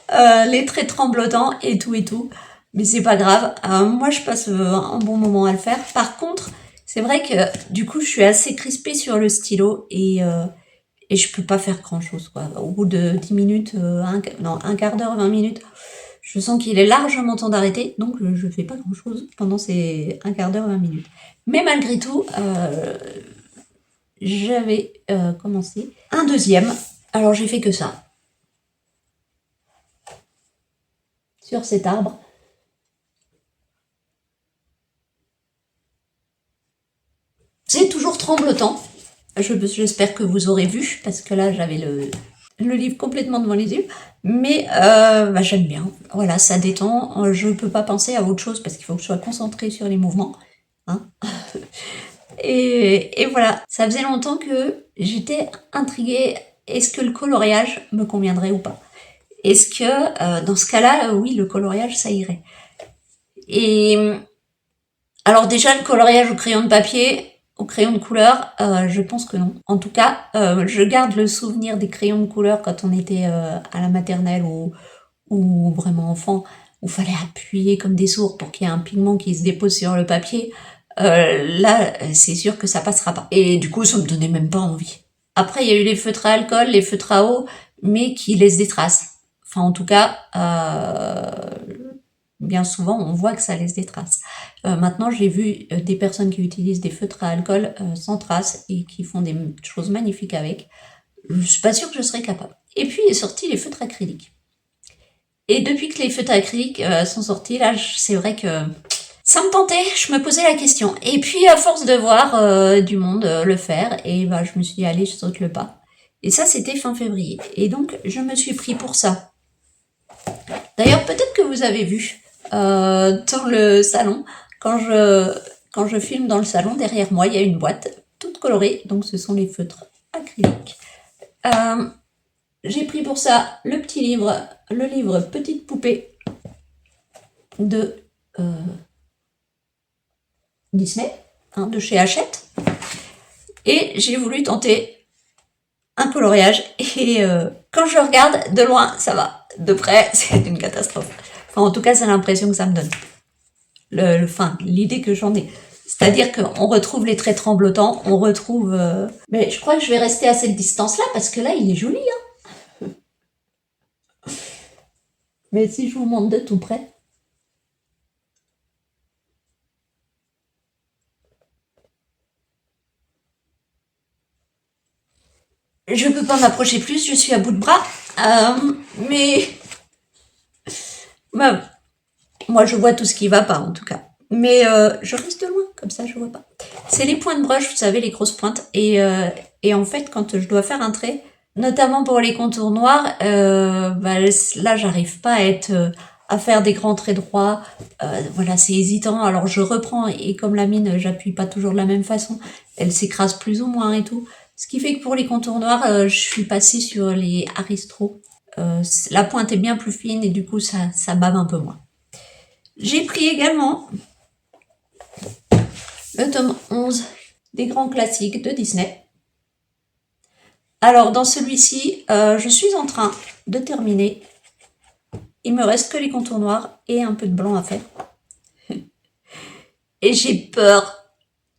les traits tremblotants et tout. Mais c'est pas grave. Moi, je passe un bon moment à le faire. Par contre, C'est vrai que du coup, je suis assez crispée sur le stylo et je peux pas faire grand chose, quoi. Au bout de 10 minutes, un quart d'heure, 20 minutes, je sens qu'il est largement temps d'arrêter, donc je fais pas grand chose pendant ces un quart d'heure, 20 minutes. Mais malgré tout, j'avais commencé un deuxième. Alors j'ai fait que ça. Sur cet arbre. C'est toujours tremblotant. J'espère que vous aurez vu, parce que là j'avais le livre complètement devant les yeux. Mais j'aime bien. Voilà, ça détend. Je peux pas penser à autre chose parce qu'il faut que je sois concentrée sur les mouvements. Hein. Et voilà, ça faisait longtemps que j'étais intriguée. Est-ce que le coloriage me conviendrait ou pas? Est-ce que dans ce cas-là, oui, le coloriage, ça irait. Et alors déjà, le coloriage au crayon de papier, au crayon de couleur, je pense que non. En tout cas, je garde le souvenir des crayons de couleur quand on était à la maternelle ou vraiment enfant, où il fallait appuyer comme des sourds pour qu'il y ait un pigment qui se dépose sur le papier. Là, c'est sûr que ça passera pas. Et du coup, ça me donnait même pas envie. Après, il y a eu les feutres à alcool, les feutres à eau, mais qui laissent des traces. Enfin, en tout cas, bien souvent, on voit que ça laisse des traces. Maintenant, j'ai vu des personnes qui utilisent des feutres à alcool sans traces et qui font des choses magnifiques avec. Je suis pas sûre que je serais capable. Et puis, est sorti les feutres acryliques. Et depuis que les feutres acryliques sont sortis, là, c'est vrai que ça me tentait, je me posais la question. Et puis, à force de voir du monde le faire, et je me suis dit, allez, je saute le pas. Et ça, c'était fin février. Et donc, je me suis pris pour ça. D'ailleurs, peut-être que vous avez vu dans le salon, quand je filme dans le salon, derrière moi, il y a une boîte toute colorée. Donc, ce sont les feutres acryliques. J'ai pris pour ça le livre Petite poupée de Disney, de chez Hachette. Et j'ai voulu tenter un coloriage. Et quand je regarde de loin, ça va. De près, c'est une catastrophe. Enfin, en tout cas, c'est l'impression que ça me donne. L'idée que j'en ai. C'est-à-dire qu'on retrouve les traits tremblotants, on retrouve... Mais je crois que je vais rester à cette distance-là, parce que là, il est joli. Mais si je vous montre de tout près... Je peux pas m'approcher plus, je suis à bout de bras. Mais... moi, je vois tout ce qui va pas, en tout cas. Mais je reste loin, comme ça, je vois pas. C'est les points de brush, vous savez, les grosses pointes. Et en fait, quand je dois faire un trait, notamment pour les contours noirs, là, j'arrive pas à faire des grands traits droits. Voilà, c'est hésitant. Alors, je reprends, et comme la mine, j'appuie pas toujours de la même façon. Elle s'écrase plus ou moins et tout. Ce qui fait que pour les contours noirs, je suis passée sur les Aristro. La pointe est bien plus fine et du coup, ça bave un peu moins. J'ai pris également le tome 11 des grands classiques de Disney. Alors, dans celui-ci, je suis en train de terminer. Il me reste que les contours noirs et un peu de blanc à faire. Et j'ai peur.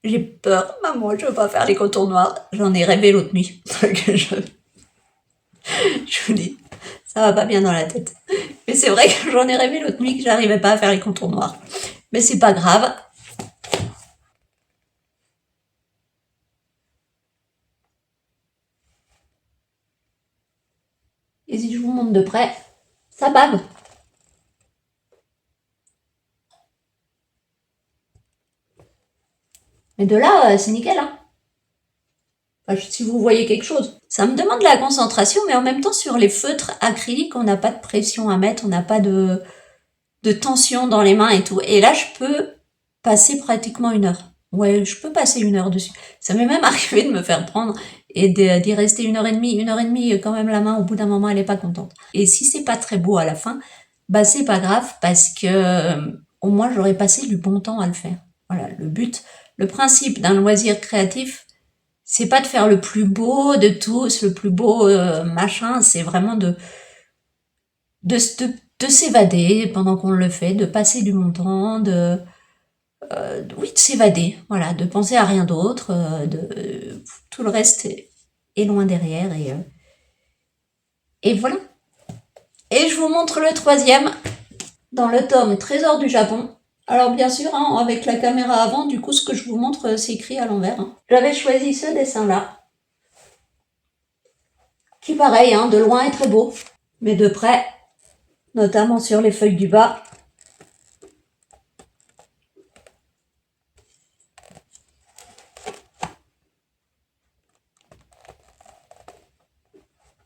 J'ai peur. Maman, je veux pas faire les contours noirs. J'en ai rêvé l'autre nuit. Je vous dis, ça va pas bien dans la tête. Mais c'est vrai que j'en ai rêvé l'autre nuit que j'arrivais pas à faire les contours noirs. Mais c'est pas grave. Et si je vous montre de près, ça bave. Mais de là, c'est nickel, hein. Enfin, si vous voyez quelque chose. Ça me demande de la concentration, mais en même temps, sur les feutres acryliques, on n'a pas de pression à mettre, on n'a pas de tension dans les mains et tout. Et là, je peux passer pratiquement 1 heure. Ouais, je peux passer 1 heure dessus. Ça m'est même arrivé de me faire prendre et d'y rester 1 heure et demie. 1 heure et demie, quand même, la main, au bout d'un moment, elle est pas contente. Et si c'est pas très beau à la fin, c'est pas grave parce que au moins, j'aurais passé du bon temps à le faire. Voilà, le principe d'un loisir créatif, c'est pas de faire le plus beau de tous, le plus beau machin, c'est vraiment de s'évader pendant qu'on le fait, de passer du bon temps, oui, de s'évader, voilà, de penser à rien d'autre, tout le reste est loin derrière, et voilà. Et je vous montre le troisième, dans le tome Trésor du Japon. Alors bien sûr, hein, avec la caméra avant, du coup, ce que je vous montre, c'est écrit à l'envers. Hein. J'avais choisi ce dessin-là, qui pareil, hein, de loin est très beau, mais de près, notamment sur les feuilles du bas,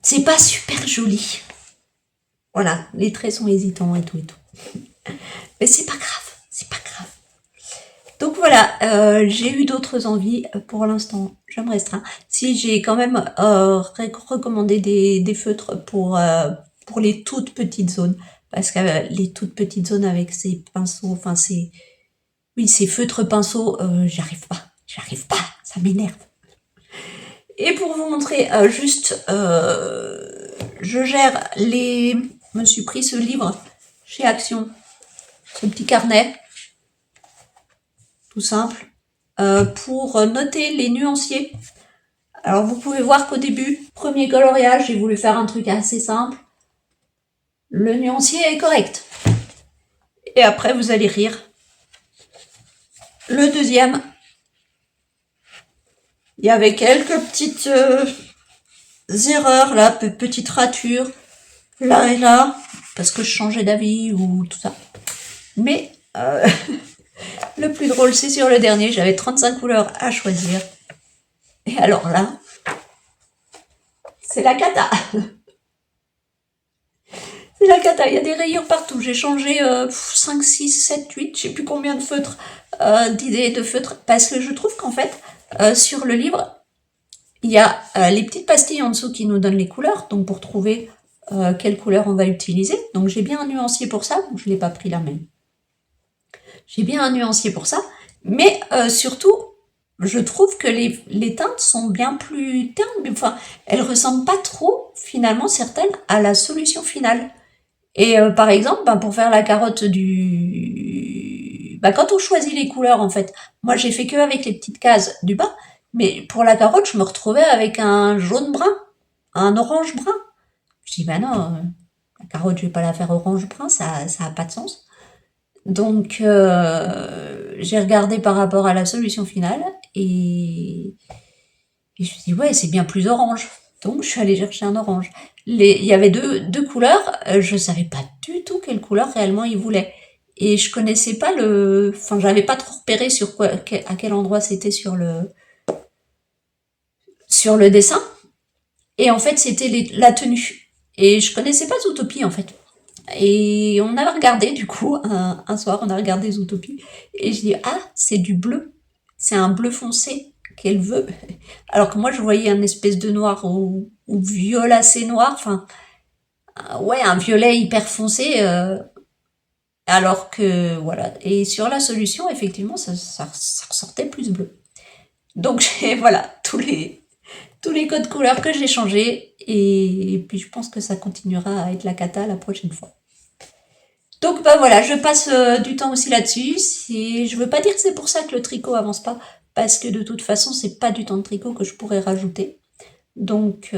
c'est pas super joli. Voilà, les traits sont hésitants et tout et tout. Mais c'est pas grave, c'est pas grave. Donc voilà, j'ai eu d'autres envies. Pour l'instant, je me restreins. Si j'ai quand même recommandé des feutres pour les toutes petites zones. Parce que les toutes petites zones avec ces pinceaux, enfin ces feutres pinceaux, j'arrive pas, ça m'énerve. Et pour vous montrer je me suis pris ce livre chez Action, ce petit carnet, tout simple, pour noter les nuanciers. Alors vous pouvez voir qu'au début, premier coloriage, j'ai voulu faire un truc assez simple. Le nuancier est correct. Et après, vous allez rire. Le deuxième, il y avait quelques petites erreurs là, petites ratures, là et là, parce que je changeais d'avis ou tout ça. Mais le plus drôle, c'est sur le dernier, j'avais 35 couleurs à choisir. Et alors là, c'est la cata. C'est la cata, il y a des rayures partout. J'ai changé 5, 6, 7, 8, je sais plus combien de feutres, d'idées de feutres, parce que je trouve qu'en fait, sur le livre, il y a les petites pastilles en dessous qui nous donnent les couleurs, donc pour trouver quelle couleur on va utiliser. Donc j'ai bien un nuancier pour ça, je ne l'ai pas pris là même. J'ai bien un nuancier pour ça, mais surtout, je trouve que les teintes sont bien plus ternes, enfin, elles ressemblent pas trop, finalement, certaines, à la solution finale. Et par exemple, pour faire la carotte quand on choisit les couleurs, en fait, moi j'ai fait que avec les petites cases du bas, mais pour la carotte, je me retrouvais avec un jaune brun, un orange brun. Je dis, non, la carotte, je vais pas la faire orange brun, ça a pas de sens. Donc, j'ai regardé par rapport à la solution finale, et je me suis dit, ouais, c'est bien plus orange. Donc, je suis allée chercher un orange. Il y avait deux couleurs, je savais pas du tout quelle couleur réellement ils voulaient. Et je connaissais pas enfin, j'avais pas trop repéré à quel endroit c'était sur le dessin. Et en fait, c'était la tenue. Et je connaissais pas Zootopie, en fait. Et on a regardé, du coup, un soir, on a regardé Zootopie. Et je dis, ah, c'est du bleu. C'est un bleu foncé qu'elle veut. Alors que moi, je voyais un espèce de noir ou violacé noir. Enfin, ouais, un violet hyper foncé. Alors que, voilà. Et sur la solution, effectivement, ça ressortait plus bleu. Donc, voilà, tous les codes couleurs que j'ai changés. Et puis, je pense que ça continuera à être la cata la prochaine fois. Donc voilà, je passe du temps aussi là-dessus. Je veux pas dire que c'est pour ça que le tricot avance pas, parce que de toute façon, c'est pas du temps de tricot que je pourrais rajouter. Donc,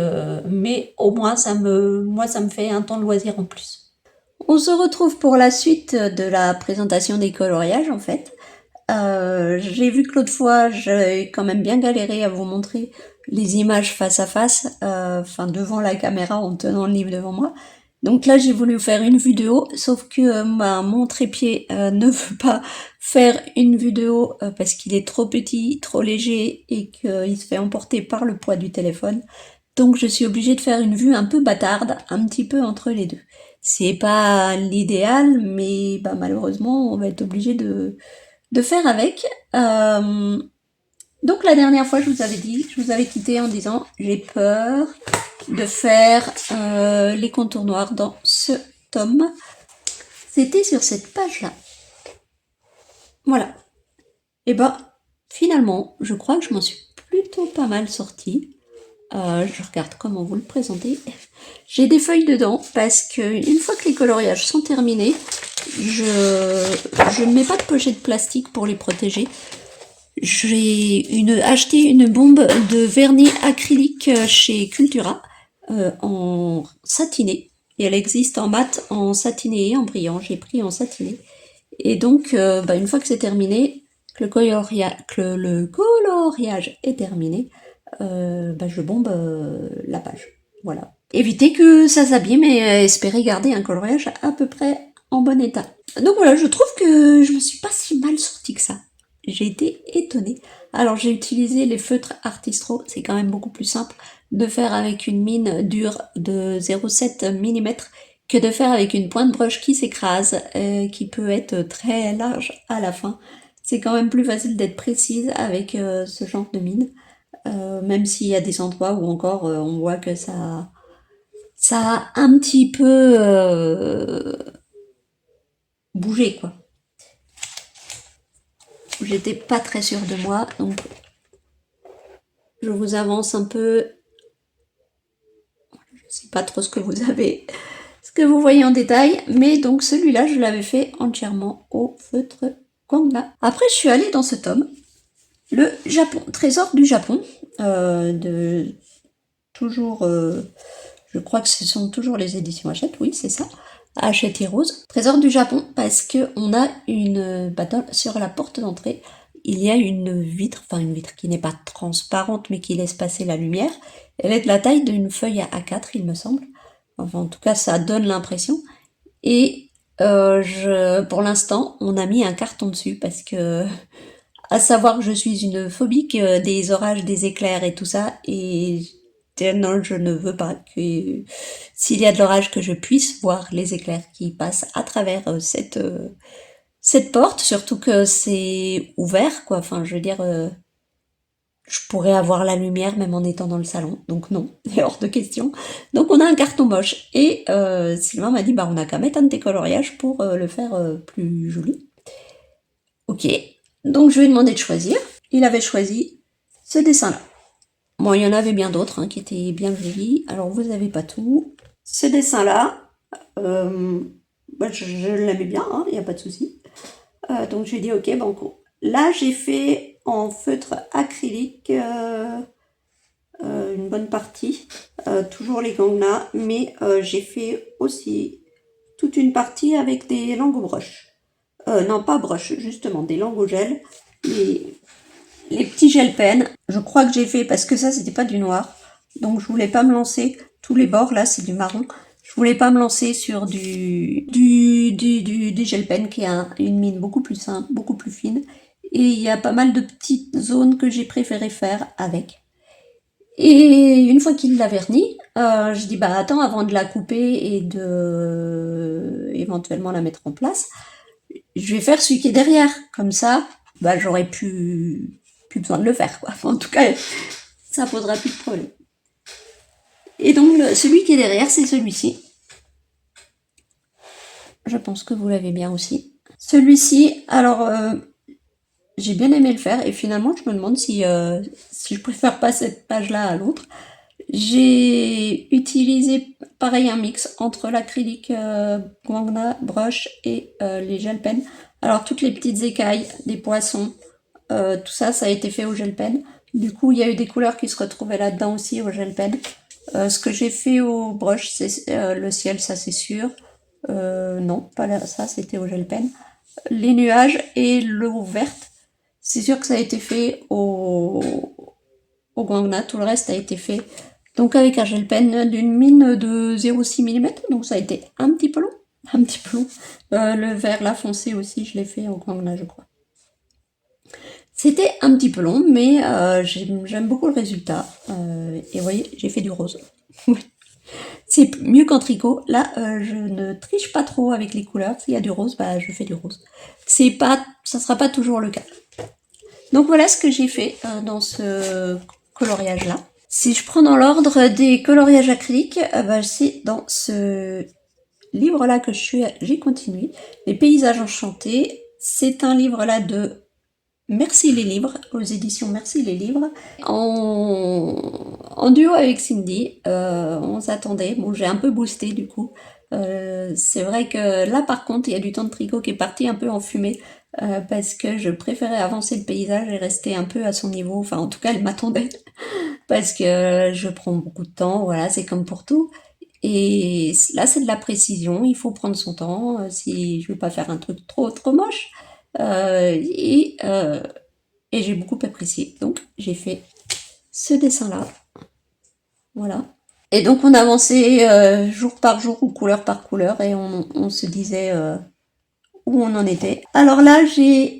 mais au moins, moi, ça me fait un temps de loisir en plus. On se retrouve pour la suite de la présentation des coloriages, en fait. J'ai vu que l'autre fois, j'ai quand même bien galéré à vous montrer les images face à face, enfin devant la caméra en tenant le livre devant moi. Donc là, j'ai voulu faire une vue de haut, sauf que mon trépied ne veut pas faire une vue de haut parce qu'il est trop petit, trop léger et qu'il se fait emporter par le poids du téléphone. Donc je suis obligée de faire une vue un peu bâtarde, un petit peu entre les deux. C'est pas l'idéal, mais malheureusement, on va être obligé de faire avec. Donc la dernière fois, je vous avais quitté en disant j'ai peur de faire les contours noirs dans ce tome. C'était sur cette page-là. Voilà. Et finalement, je crois que je m'en suis plutôt pas mal sortie. Je regarde comment vous le présentez. J'ai des feuilles dedans parce que une fois que les coloriages sont terminés, je ne mets pas de pochette plastique pour les protéger. J'ai acheté une bombe de vernis acrylique chez Cultura en satiné. Et elle existe en mat, en satiné et en brillant. J'ai pris en satiné. Et donc, une fois que c'est terminé, que le coloriage est terminé, je bombe la page. Voilà. Évitez que ça s'abîme et espérez garder un coloriage à peu près en bon état. Donc voilà, je trouve que je me suis pas si mal sortie que ça. J'ai été étonnée. Alors j'ai utilisé les feutres Artistro, c'est quand même beaucoup plus simple de faire avec une mine dure de 0,7 mm que de faire avec une pointe broche qui s'écrase, qui peut être très large à la fin. C'est quand même plus facile d'être précise avec ce genre de mine, même s'il y a des endroits où encore on voit que ça a un petit peu bougé quoi. J'étais pas très sûre de moi, donc je vous avance un peu. Je sais pas trop ce que vous voyez en détail, mais donc celui-là, je l'avais fait entièrement au feutre Kangna. Après, je suis allée dans ce tome, le Japon, Trésor du Japon, de toujours, je crois que ce sont toujours les éditions Hachette, oui, c'est ça. Hachette et Rose. Trésor du Japon, parce que on a sur la porte d'entrée, il y a une vitre qui n'est pas transparente, mais qui laisse passer la lumière. Elle est de la taille d'une feuille à A4, il me semble. Enfin, en tout cas, ça donne l'impression. Et pour l'instant, on a mis un carton dessus, parce que, à savoir que je suis une phobique des orages, des éclairs et tout ça, et non, je ne veux pas que s'il y a de l'orage que je puisse voir les éclairs qui passent à travers cette porte, surtout que c'est ouvert quoi. Enfin, je veux dire, je pourrais avoir la lumière même en étant dans le salon, donc non, c'est hors de question. Donc on a un carton moche et Sylvain m'a dit on a qu'à mettre un de tes coloriages pour le faire plus joli. Ok, donc je lui ai demandé de choisir. Il avait choisi ce dessin-là. Bon, il y en avait bien d'autres qui étaient bien jolis. Alors, vous n'avez pas tout. Ce dessin-là, je l'aimais bien, il n'y a pas de souci. Donc, j'ai dit, ok, banco. Là, j'ai fait en feutre acrylique une bonne partie. Toujours les Gangna, mais j'ai fait aussi toute une partie avec des langues broches. Non, pas broches, justement, des langues au gel. Les petits gel pens, je crois que j'ai fait, parce que ça c'était pas du noir, donc je voulais pas me lancer, tous les bords là c'est du marron, je voulais pas me lancer sur du gel pen qui a une mine beaucoup plus simple, beaucoup plus fine, et il y a pas mal de petites zones que j'ai préféré faire avec. Et une fois qu'il l'a verni, je dis attends, avant de la couper et de éventuellement la mettre en place, je vais faire celui qui est derrière, comme ça j'aurais plus besoin de le faire quoi. En tout cas, ça posera plus de problème. Et donc celui qui est derrière, c'est celui-ci. Je pense que vous l'avez bien aussi. Celui-ci, alors j'ai bien aimé le faire et finalement je me demande si je préfère pas cette page-là à l'autre. J'ai utilisé pareil un mix entre l'acrylique Gangna brush et les gel pens. Alors toutes les petites écailles, des poissons, tout ça, ça a été fait au gel pen. Du coup, il y a eu des couleurs qui se retrouvaient là-dedans aussi au gel pen. Ce que j'ai fait au brush, c'est le ciel, ça c'est sûr. Non, pas là, ça c'était au gel pen. Les nuages et l'eau verte, c'est sûr que ça a été fait au Gangna. Tout le reste a été fait donc avec un gel pen d'une mine de 0,6 mm. Donc ça a été un petit peu long. Le vert là foncé aussi, je l'ai fait au Gangna, je crois. C'était un petit peu long, mais j'aime beaucoup le résultat. Et vous voyez, j'ai fait du rose. C'est mieux qu'en tricot. Là, je ne triche pas trop avec les couleurs. S'il y a du rose, je fais du rose. Ça sera pas toujours le cas. Donc voilà ce que j'ai fait dans ce coloriage-là. Si je prends dans l'ordre des coloriages acryliques, c'est dans ce livre-là que j'ai continué. Les paysages enchantés. C'est un livre-là de Merci les livres, aux éditions Merci les livres, en duo avec Cindy, on s'attendait. Bon, j'ai un peu boosté du coup. C'est vrai que là, par contre, il y a du temps de tricot qui est parti un peu en fumée parce que je préférais avancer le paysage et rester un peu à son niveau. Enfin, en tout cas, elle m'attendait parce que je prends beaucoup de temps. Voilà, c'est comme pour tout. Et là, c'est de la précision. Il faut prendre son temps. Si je veux pas faire un truc trop moche. Et j'ai beaucoup apprécié. Donc, j'ai fait ce dessin-là. Voilà. Et donc on avançait jour par jour ou couleur par couleur et on se disait où on en était. Alors là, j'ai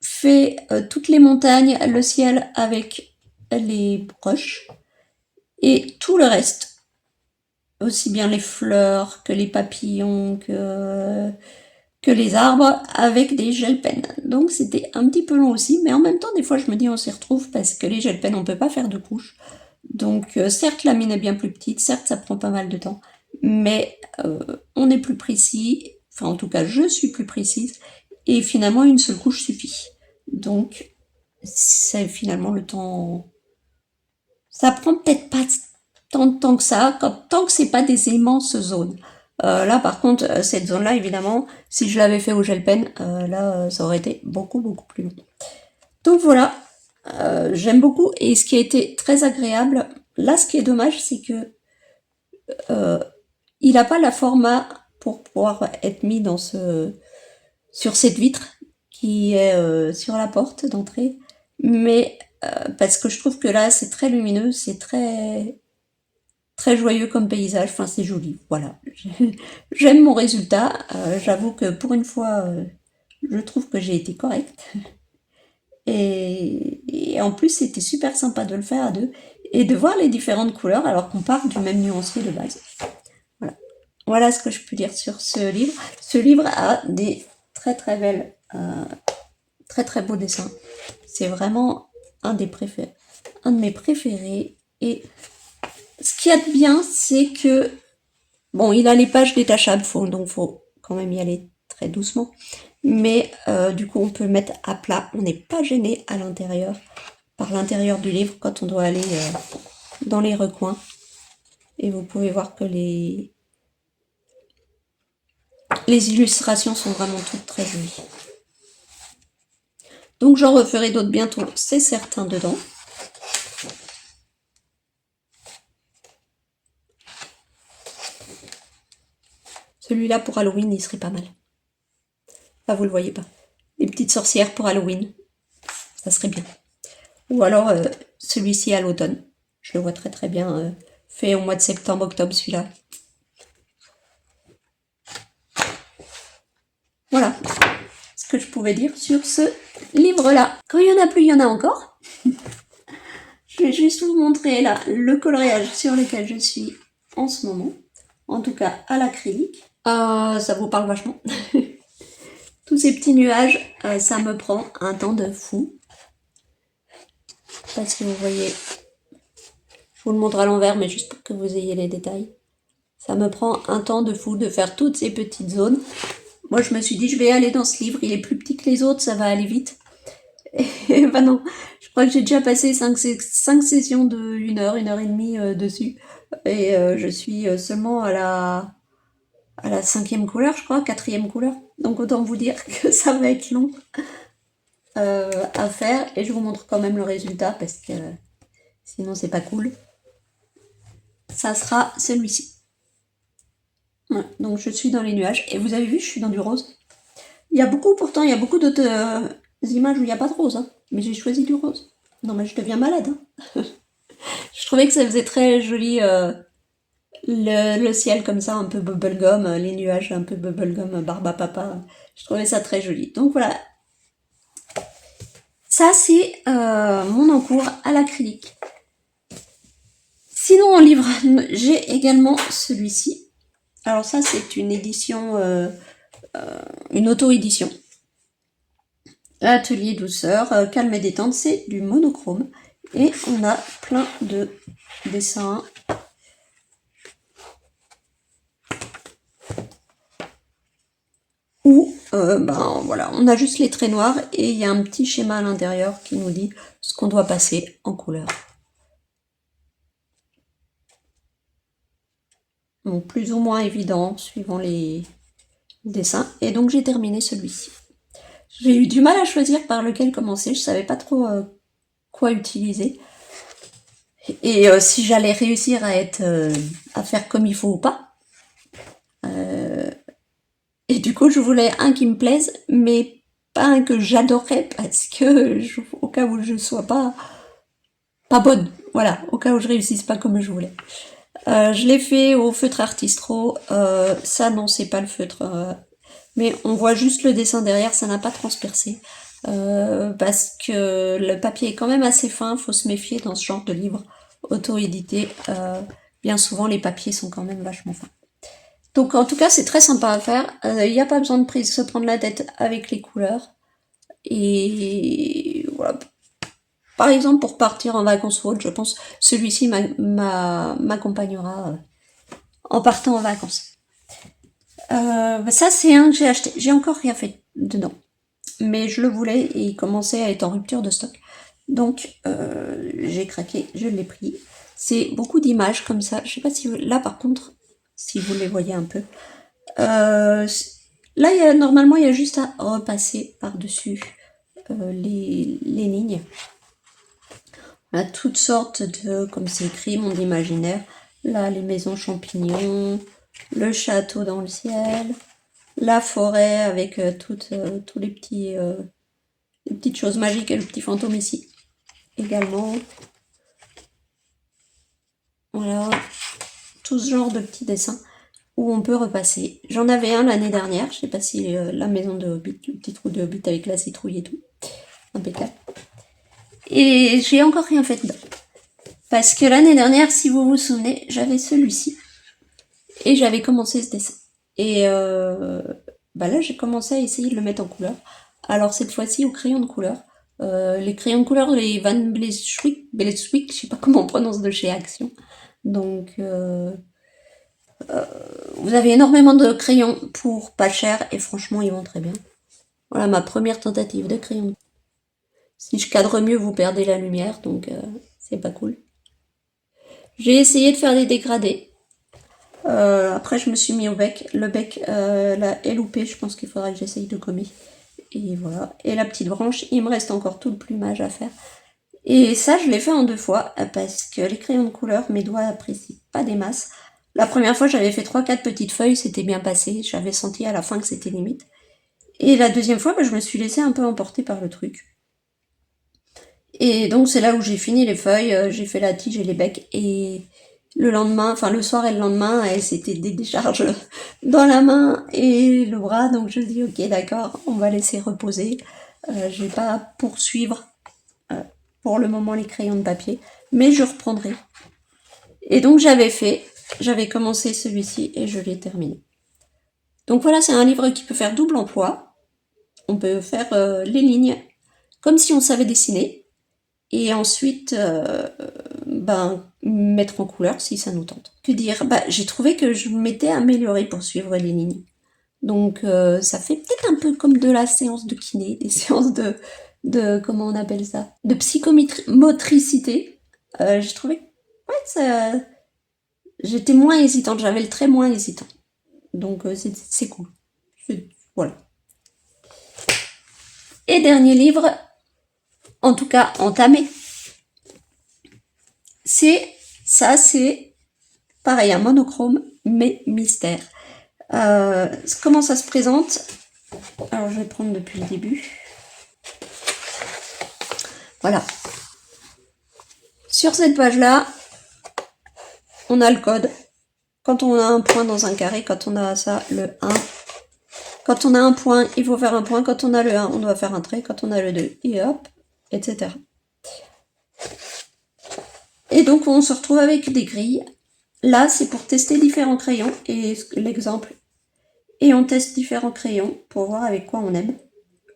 fait toutes les montagnes, le ciel avec les broches et tout le reste. Aussi bien les fleurs que les papillons que les arbres avec des gel pens. Donc c'était un petit peu long aussi, mais en même temps, des fois je me dis on s'y retrouve parce que les gel pens, on peut pas faire de couches. Donc certes la mine est bien plus petite, certes ça prend pas mal de temps, mais on est plus précis, enfin en tout cas je suis plus précise, et finalement une seule couche suffit. Donc c'est finalement le temps, ça prend peut-être pas tant de temps que ça, tant que c'est pas des immenses zones. Là par contre cette zone là évidemment, si je l'avais fait au gel pen, là ça aurait été beaucoup plus long. Donc voilà, j'aime beaucoup, et ce qui a été très agréable, là ce qui est dommage c'est que il n'a pas la format pour pouvoir être mis dans sur cette vitre qui est sur la porte d'entrée, mais parce que je trouve que là c'est très lumineux, c'est très joyeux comme paysage, enfin c'est joli, voilà. J'aime mon résultat, j'avoue que pour une fois je trouve que j'ai été correcte. Et en plus, c'était super sympa de le faire à deux et de voir les différentes couleurs alors qu'on part du même nuancier de base. Voilà. Voilà ce que je peux dire sur ce livre. Ce livre a des très belles, très beaux dessins. C'est vraiment un des préférés, un de mes préférés. Et ce qu'il y a de bien, c'est que bon, il a les pages détachables, donc faut quand même y aller très doucement. Mais du coup, on peut le mettre à plat. On n'est pas gêné à l'intérieur, par l'intérieur du livre, quand on doit aller dans les recoins. Et vous pouvez voir que les illustrations sont vraiment toutes très jolies. Donc j'en referai d'autres bientôt, c'est certain, dedans. Celui-là pour Halloween, il serait pas mal. Là, vous le voyez pas. Les petites sorcières pour Halloween, ça serait bien. Ou alors celui-ci à l'automne. Je le vois très bien fait au mois de septembre, octobre, celui-là. Voilà ce que je pouvais dire sur ce livre-là. Quand il y en a plus, il y en a encore. Je vais juste vous montrer là le coloriage sur lequel je suis en ce moment. En tout cas à l'acrylique. Ça vous parle vachement. Tous ces petits nuages, ça me prend un temps de fou. Parce que vous voyez, je vous le montre à l'envers, mais juste pour que vous ayez les détails. Ça me prend un temps de fou de faire toutes ces petites zones. Moi, je me suis dit, je vais aller dans ce livre. Il est plus petit que les autres, ça va aller vite. Et ben non, je crois que j'ai déjà passé 5 sessions de 1 heure et demie dessus. Et je suis seulement à la 5e couleur, je crois, 4e couleur. Donc autant vous dire que ça va être long à faire. Et je vous montre quand même le résultat parce que sinon c'est pas cool. Ça sera celui-ci. Voilà, donc je suis dans les nuages. Et vous avez vu, je suis dans du rose. Il y a beaucoup d'autres images où il n'y a pas de rose. Hein, mais j'ai choisi du rose. Non mais je deviens malade. Hein. Je trouvais que ça faisait très joli le ciel comme ça, un peu bubblegum, les nuages un peu bubblegum, barbe à papa. Je trouvais ça très joli. Donc voilà. Ça c'est mon encours à l'acrylique. Sinon en livre, j'ai également celui-ci. Alors ça c'est une édition, une auto-édition. Atelier douceur, calme et détente, c'est du monochrome. Et on a plein de dessins. Où ben voilà, on a juste les traits noirs et il y a un petit schéma à l'intérieur qui nous dit ce qu'on doit passer en couleur. donc plus ou moins évident suivant les dessins. Et donc j'ai terminé celui-ci. J'ai eu du mal à choisir par lequel commencer, je savais pas trop quoi utiliser. Et si j'allais réussir à faire comme il faut ou pas. Et du coup, je voulais un qui me plaise, mais pas un que j'adorais parce que au cas où je sois pas bonne, voilà, au cas où je réussisse pas comme je voulais. Je l'ai fait au feutre Artistro. Ça non, c'est pas le feutre, mais on voit juste le dessin derrière, ça n'a pas transpercé. Parce que le papier est quand même assez fin, faut se méfier dans ce genre de livre auto-édité. Bien souvent, les papiers sont quand même vachement fins. Donc en tout cas, c'est très sympa à faire. Il n'y a pas besoin de se prendre la tête avec les couleurs. Et voilà. Par exemple, pour partir en vacances ou autre, je pense celui-ci m'accompagnera en partant en vacances. Ça, c'est un que j'ai acheté. J'ai encore rien fait dedans. Mais je le voulais et il commençait à être en rupture de stock. Donc, j'ai craqué, je l'ai pris. C'est beaucoup d'images comme ça. Je sais pas si là, par contre, si vous les voyez un peu. Là, normalement, il y a juste à repasser par-dessus les lignes. On a toutes sortes de, comme c'est écrit, monde imaginaire. Là, les maisons champignons, le château dans le ciel, la forêt avec tous les petites choses magiques et le petit fantôme ici également. Voilà, tout ce genre de petits dessins où on peut repasser. J'en avais un l'année dernière, je sais pas si la maison de Hobbit, le petit trou de Hobbit avec la citrouille et tout. Impeccable. Et j'ai encore rien fait dedans. Parce que l'année dernière, si vous vous souvenez, j'avais celui-ci. Et j'avais commencé ce dessin. Et là, j'ai commencé à essayer de le mettre en couleur. Alors cette fois-ci au crayon de couleur. Les crayons de couleur, les Van Bleeswyck, je sais pas comment on prononce, de chez Action. Donc vous avez énormément de crayons pour pas cher et franchement ils vont très bien. Voilà ma première tentative de crayon. Si je cadre mieux, vous perdez la lumière, donc c'est pas cool. J'ai essayé de faire des dégradés. Après, je me suis mis au bec. Le bec là, est loupé, je pense qu'il faudra que j'essaye de gommer. Et voilà. Et la petite branche, il me reste encore tout le plumage à faire. Et ça, je l'ai fait en 2 fois, parce que les crayons de couleur, mes doigts apprécient pas des masses. La première fois, j'avais fait 3-4 petites feuilles, c'était bien passé. J'avais senti à la fin que c'était limite. Et la deuxième fois, je me suis laissée un peu emporter par le truc. Et donc, c'est là où j'ai fini les feuilles, j'ai fait la tige et les becs. Et le lendemain, enfin le soir et le lendemain, c'était des décharges dans la main et le bras. Donc, je dis, ok, d'accord, on va laisser reposer. Je vais pas poursuivre pour le moment les crayons de papier, mais je reprendrai. Et donc j'avais commencé celui-ci et je l'ai terminé. Donc voilà, c'est un livre qui peut faire double emploi. On peut faire les lignes comme si on savait dessiner et ensuite mettre en couleur si ça nous tente. Que dire, j'ai trouvé que je m'étais améliorée pour suivre les lignes. Donc ça fait peut-être un peu comme de la séance de kiné, des séances de comment on appelle ça, de psychomotricité. J'ai trouvé ça, j'étais moins hésitante, j'avais le trait moins hésitant. Donc c'est cool. Voilà. Et dernier livre, en tout cas entamé, c'est pareil, un monochrome, mais mystère. Comment ça se présente? Alors je vais prendre depuis le début. Voilà. Sur cette page-là, on a le code. Quand on a un point dans un carré, quand on a ça, le 1. Quand on a un point, il faut faire un point. Quand on a le 1, on doit faire un trait. Quand on a le 2, et hop, etc. Et donc on se retrouve avec des grilles. Là, c'est pour tester différents crayons, et l'exemple. Et on teste différents crayons pour voir avec quoi on aime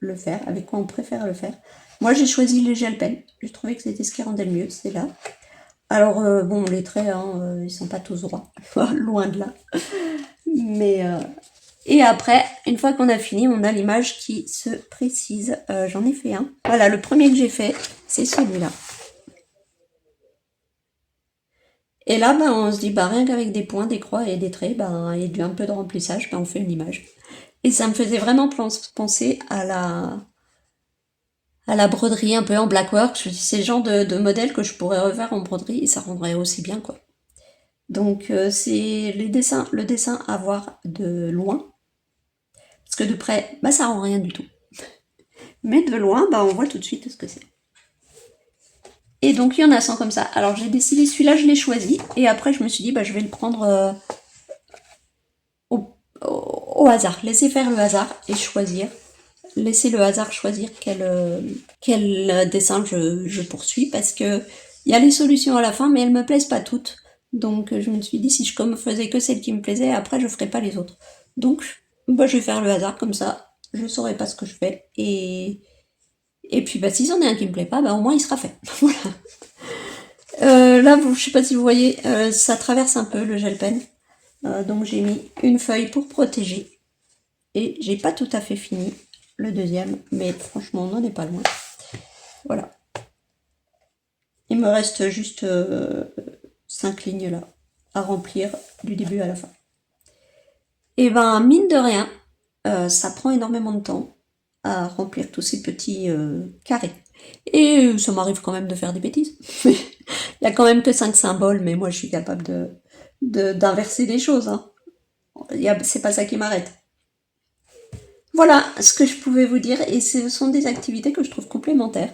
le faire, avec quoi on préfère le faire. Moi, j'ai choisi les gel pens. Je trouvais que c'était ce qui rendait le mieux, c'est là. Alors, les traits, ils sont pas tous droits, loin de là. Mais, et après, une fois qu'on a fini, on a l'image qui se précise. J'en ai fait un. Voilà, le premier que j'ai fait, c'est celui-là. Et là, ben, on se dit, bah, rien qu'avec des points, des croix et des traits, ben, et un peu de remplissage, ben, on fait une image. Et ça me faisait vraiment penser à la broderie un peu en blackwork. Je dis, c'est le genre de modèle que je pourrais refaire en broderie et ça rendrait aussi bien, quoi. Donc, c'est le dessin à voir de loin. Parce que de près, bah, ça rend rien du tout. Mais de loin, bah, on voit tout de suite ce que c'est. Et donc, il y en a 100 comme ça. Alors, j'ai décidé, celui-là, je l'ai choisi. Et après, je me suis dit, bah, je vais le prendre au hasard. Laisser faire le hasard et choisir. Laisser le hasard choisir quel dessin je poursuis. Parce que il y a les solutions à la fin, mais elles me plaisent pas toutes. Donc, je me suis dit, si je faisais que celles qui me plaisaient, après, je ferais pas les autres. Donc, bah, je vais faire le hasard comme ça. Je saurai pas ce que je fais. Et puis, bah, si c'en est un qui me plaît pas, bah, au moins, il sera fait. Voilà. Là, je sais pas si vous voyez, ça traverse un peu le gel pen. Donc j'ai mis une feuille pour protéger. Et j'ai pas tout à fait fini le deuxième, mais franchement, on n'en est pas loin. Voilà. Il me reste juste 5 lignes là à remplir du début à la fin. Et ben, mine de rien, ça prend énormément de temps à remplir tous ces petits carrés. Et ça m'arrive quand même de faire des bêtises. Il y a quand même que 5 symboles, mais moi je suis capable d'inverser les choses. Hein. C'est pas ça qui m'arrête. Voilà ce que je pouvais vous dire, et ce sont des activités que je trouve complémentaires.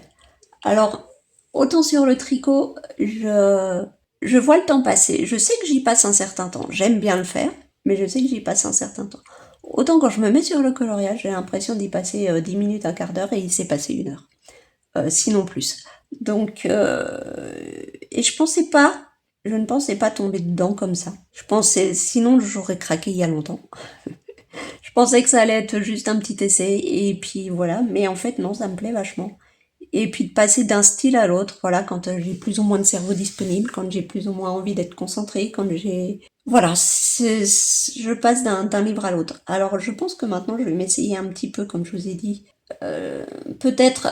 Alors, autant sur le tricot, je vois le temps passer. Je sais que j'y passe un certain temps. J'aime bien le faire, mais je sais que j'y passe un certain temps. Autant quand je me mets sur le coloriage, j'ai l'impression d'y passer 10 minutes, un quart d'heure, et il s'est passé 1 heure. Sinon plus. Donc, et je ne pensais pas tomber dedans comme ça. Sinon j'aurais craqué il y a longtemps. Je pensais que ça allait être juste un petit essai, et puis voilà. Mais en fait, non, ça me plaît vachement. Et puis de passer d'un style à l'autre, voilà, quand j'ai plus ou moins de cerveau disponible, quand j'ai plus ou moins envie d'être concentrée, quand j'ai... Voilà, je passe d'un livre à l'autre. Alors je pense que maintenant je vais m'essayer un petit peu, comme je vous ai dit, peut-être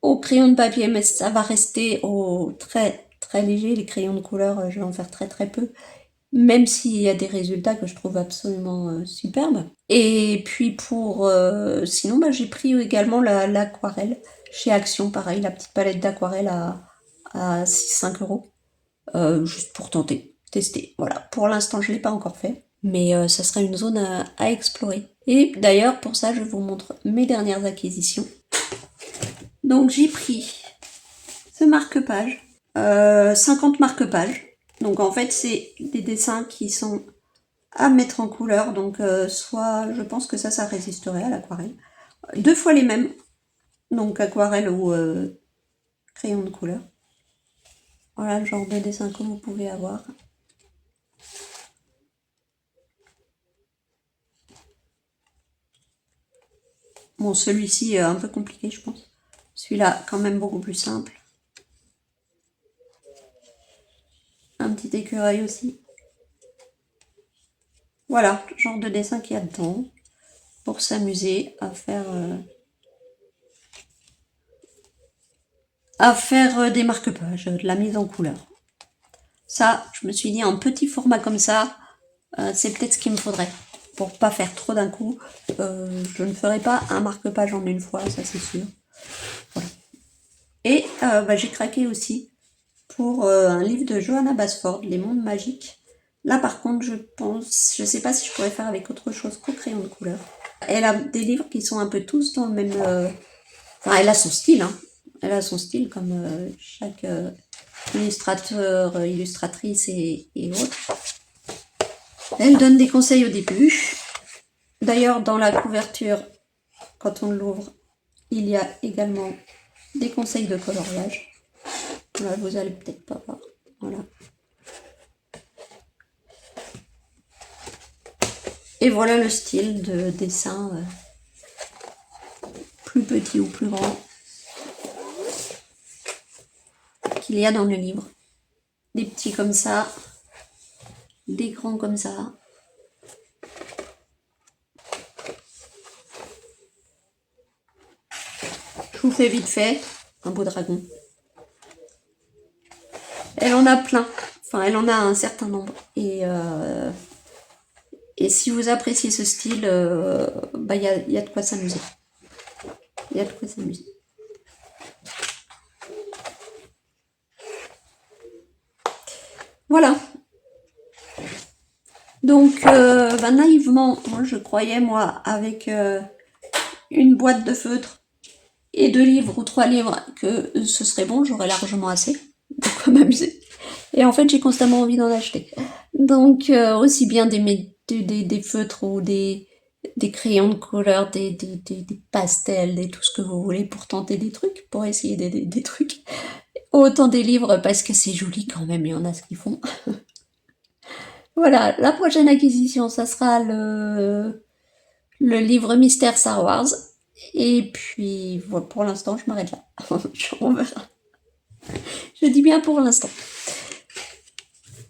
au crayon de papier, mais ça va rester au très très léger. Les crayons de couleur, je vais en faire très très peu, même s'il y a des résultats que je trouve absolument superbes. Et puis sinon, bah, j'ai pris également l'aquarelle chez Action, pareil, la petite palette d'aquarelle à 6-5 euros, juste pour tester. Voilà, pour l'instant je ne l'ai pas encore fait, mais ça serait une zone à explorer. Et d'ailleurs, pour ça, je vous montre mes dernières acquisitions. Donc j'ai pris ce marque-page, 50 marque-pages. Donc en fait, c'est des dessins qui sont à mettre en couleur, donc soit, je pense que ça résisterait à l'aquarelle. 2 fois les mêmes, donc aquarelle ou crayon de couleur. Voilà le genre de dessin que vous pouvez avoir. Bon, celui-ci est un peu compliqué, je pense. Celui-là, quand même beaucoup plus simple. Un petit écureuil aussi. Voilà, le genre de dessin qu'il y a dedans, pour s'amuser à faire des marque-pages, de la mise en couleur. Ça, je me suis dit, en petit format comme ça, c'est peut-être ce qu'il me faudrait. Pour pas faire trop d'un coup, je ne ferai pas un marque-page en une fois, ça c'est sûr. Voilà. Et bah, j'ai craqué aussi pour un livre de Johanna Basford, Les Mondes Magiques. Là par contre, je sais pas si je pourrais faire avec autre chose qu'au crayon de couleur. Elle a des livres qui sont un peu tous dans le même... Enfin, elle a son style, hein. Elle a son style comme chaque illustrateur, illustratrice et autres. Elle donne des conseils au début. D'ailleurs, dans la couverture, quand on l'ouvre, il y a également des conseils de coloriage. Là, vous allez peut-être pas voir. Voilà. Et voilà le style de dessin, plus petit ou plus grand, qu'il y a dans le livre. Des petits comme ça, des grands comme ça. Je vous fais vite fait un beau dragon. Elle en a plein. Enfin, elle en a un certain nombre. Et si vous appréciez ce style, bah, y a de quoi s'amuser. Il y a de quoi s'amuser. Voilà. Donc, bah, naïvement, moi, je croyais, moi, avec une boîte de feutre et 2 livres ou 3 livres, que ce serait bon, j'aurais largement assez de quoi m'amuser. Et en fait, j'ai constamment envie d'en acheter. Donc, aussi bien des feutres ou des crayons de couleur, des pastels, tout ce que vous voulez pour tenter des trucs, pour essayer des trucs. Autant des livres parce que c'est joli quand même, il y en a ce qu'ils font. Voilà, la prochaine acquisition, ça sera le livre Mystère Star Wars. Et puis, voilà, pour l'instant, je m'arrête là. On verra. Je dis bien pour l'instant.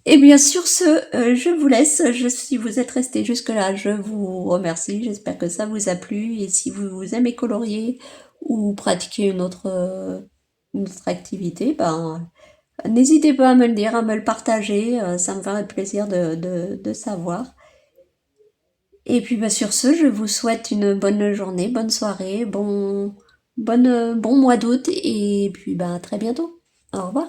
Et bien sur ce, je vous laisse. Si vous êtes resté jusque-là, je vous remercie. J'espère que ça vous a plu. Et si vous aimez colorier ou pratiquer une autre activité, ben, n'hésitez pas à me le dire, à me le partager. Ça me ferait plaisir de savoir. Et puis bah, sur ce, je vous souhaite une bonne journée, bonne soirée, bon mois d'août. Et puis bah, à très bientôt. Au revoir.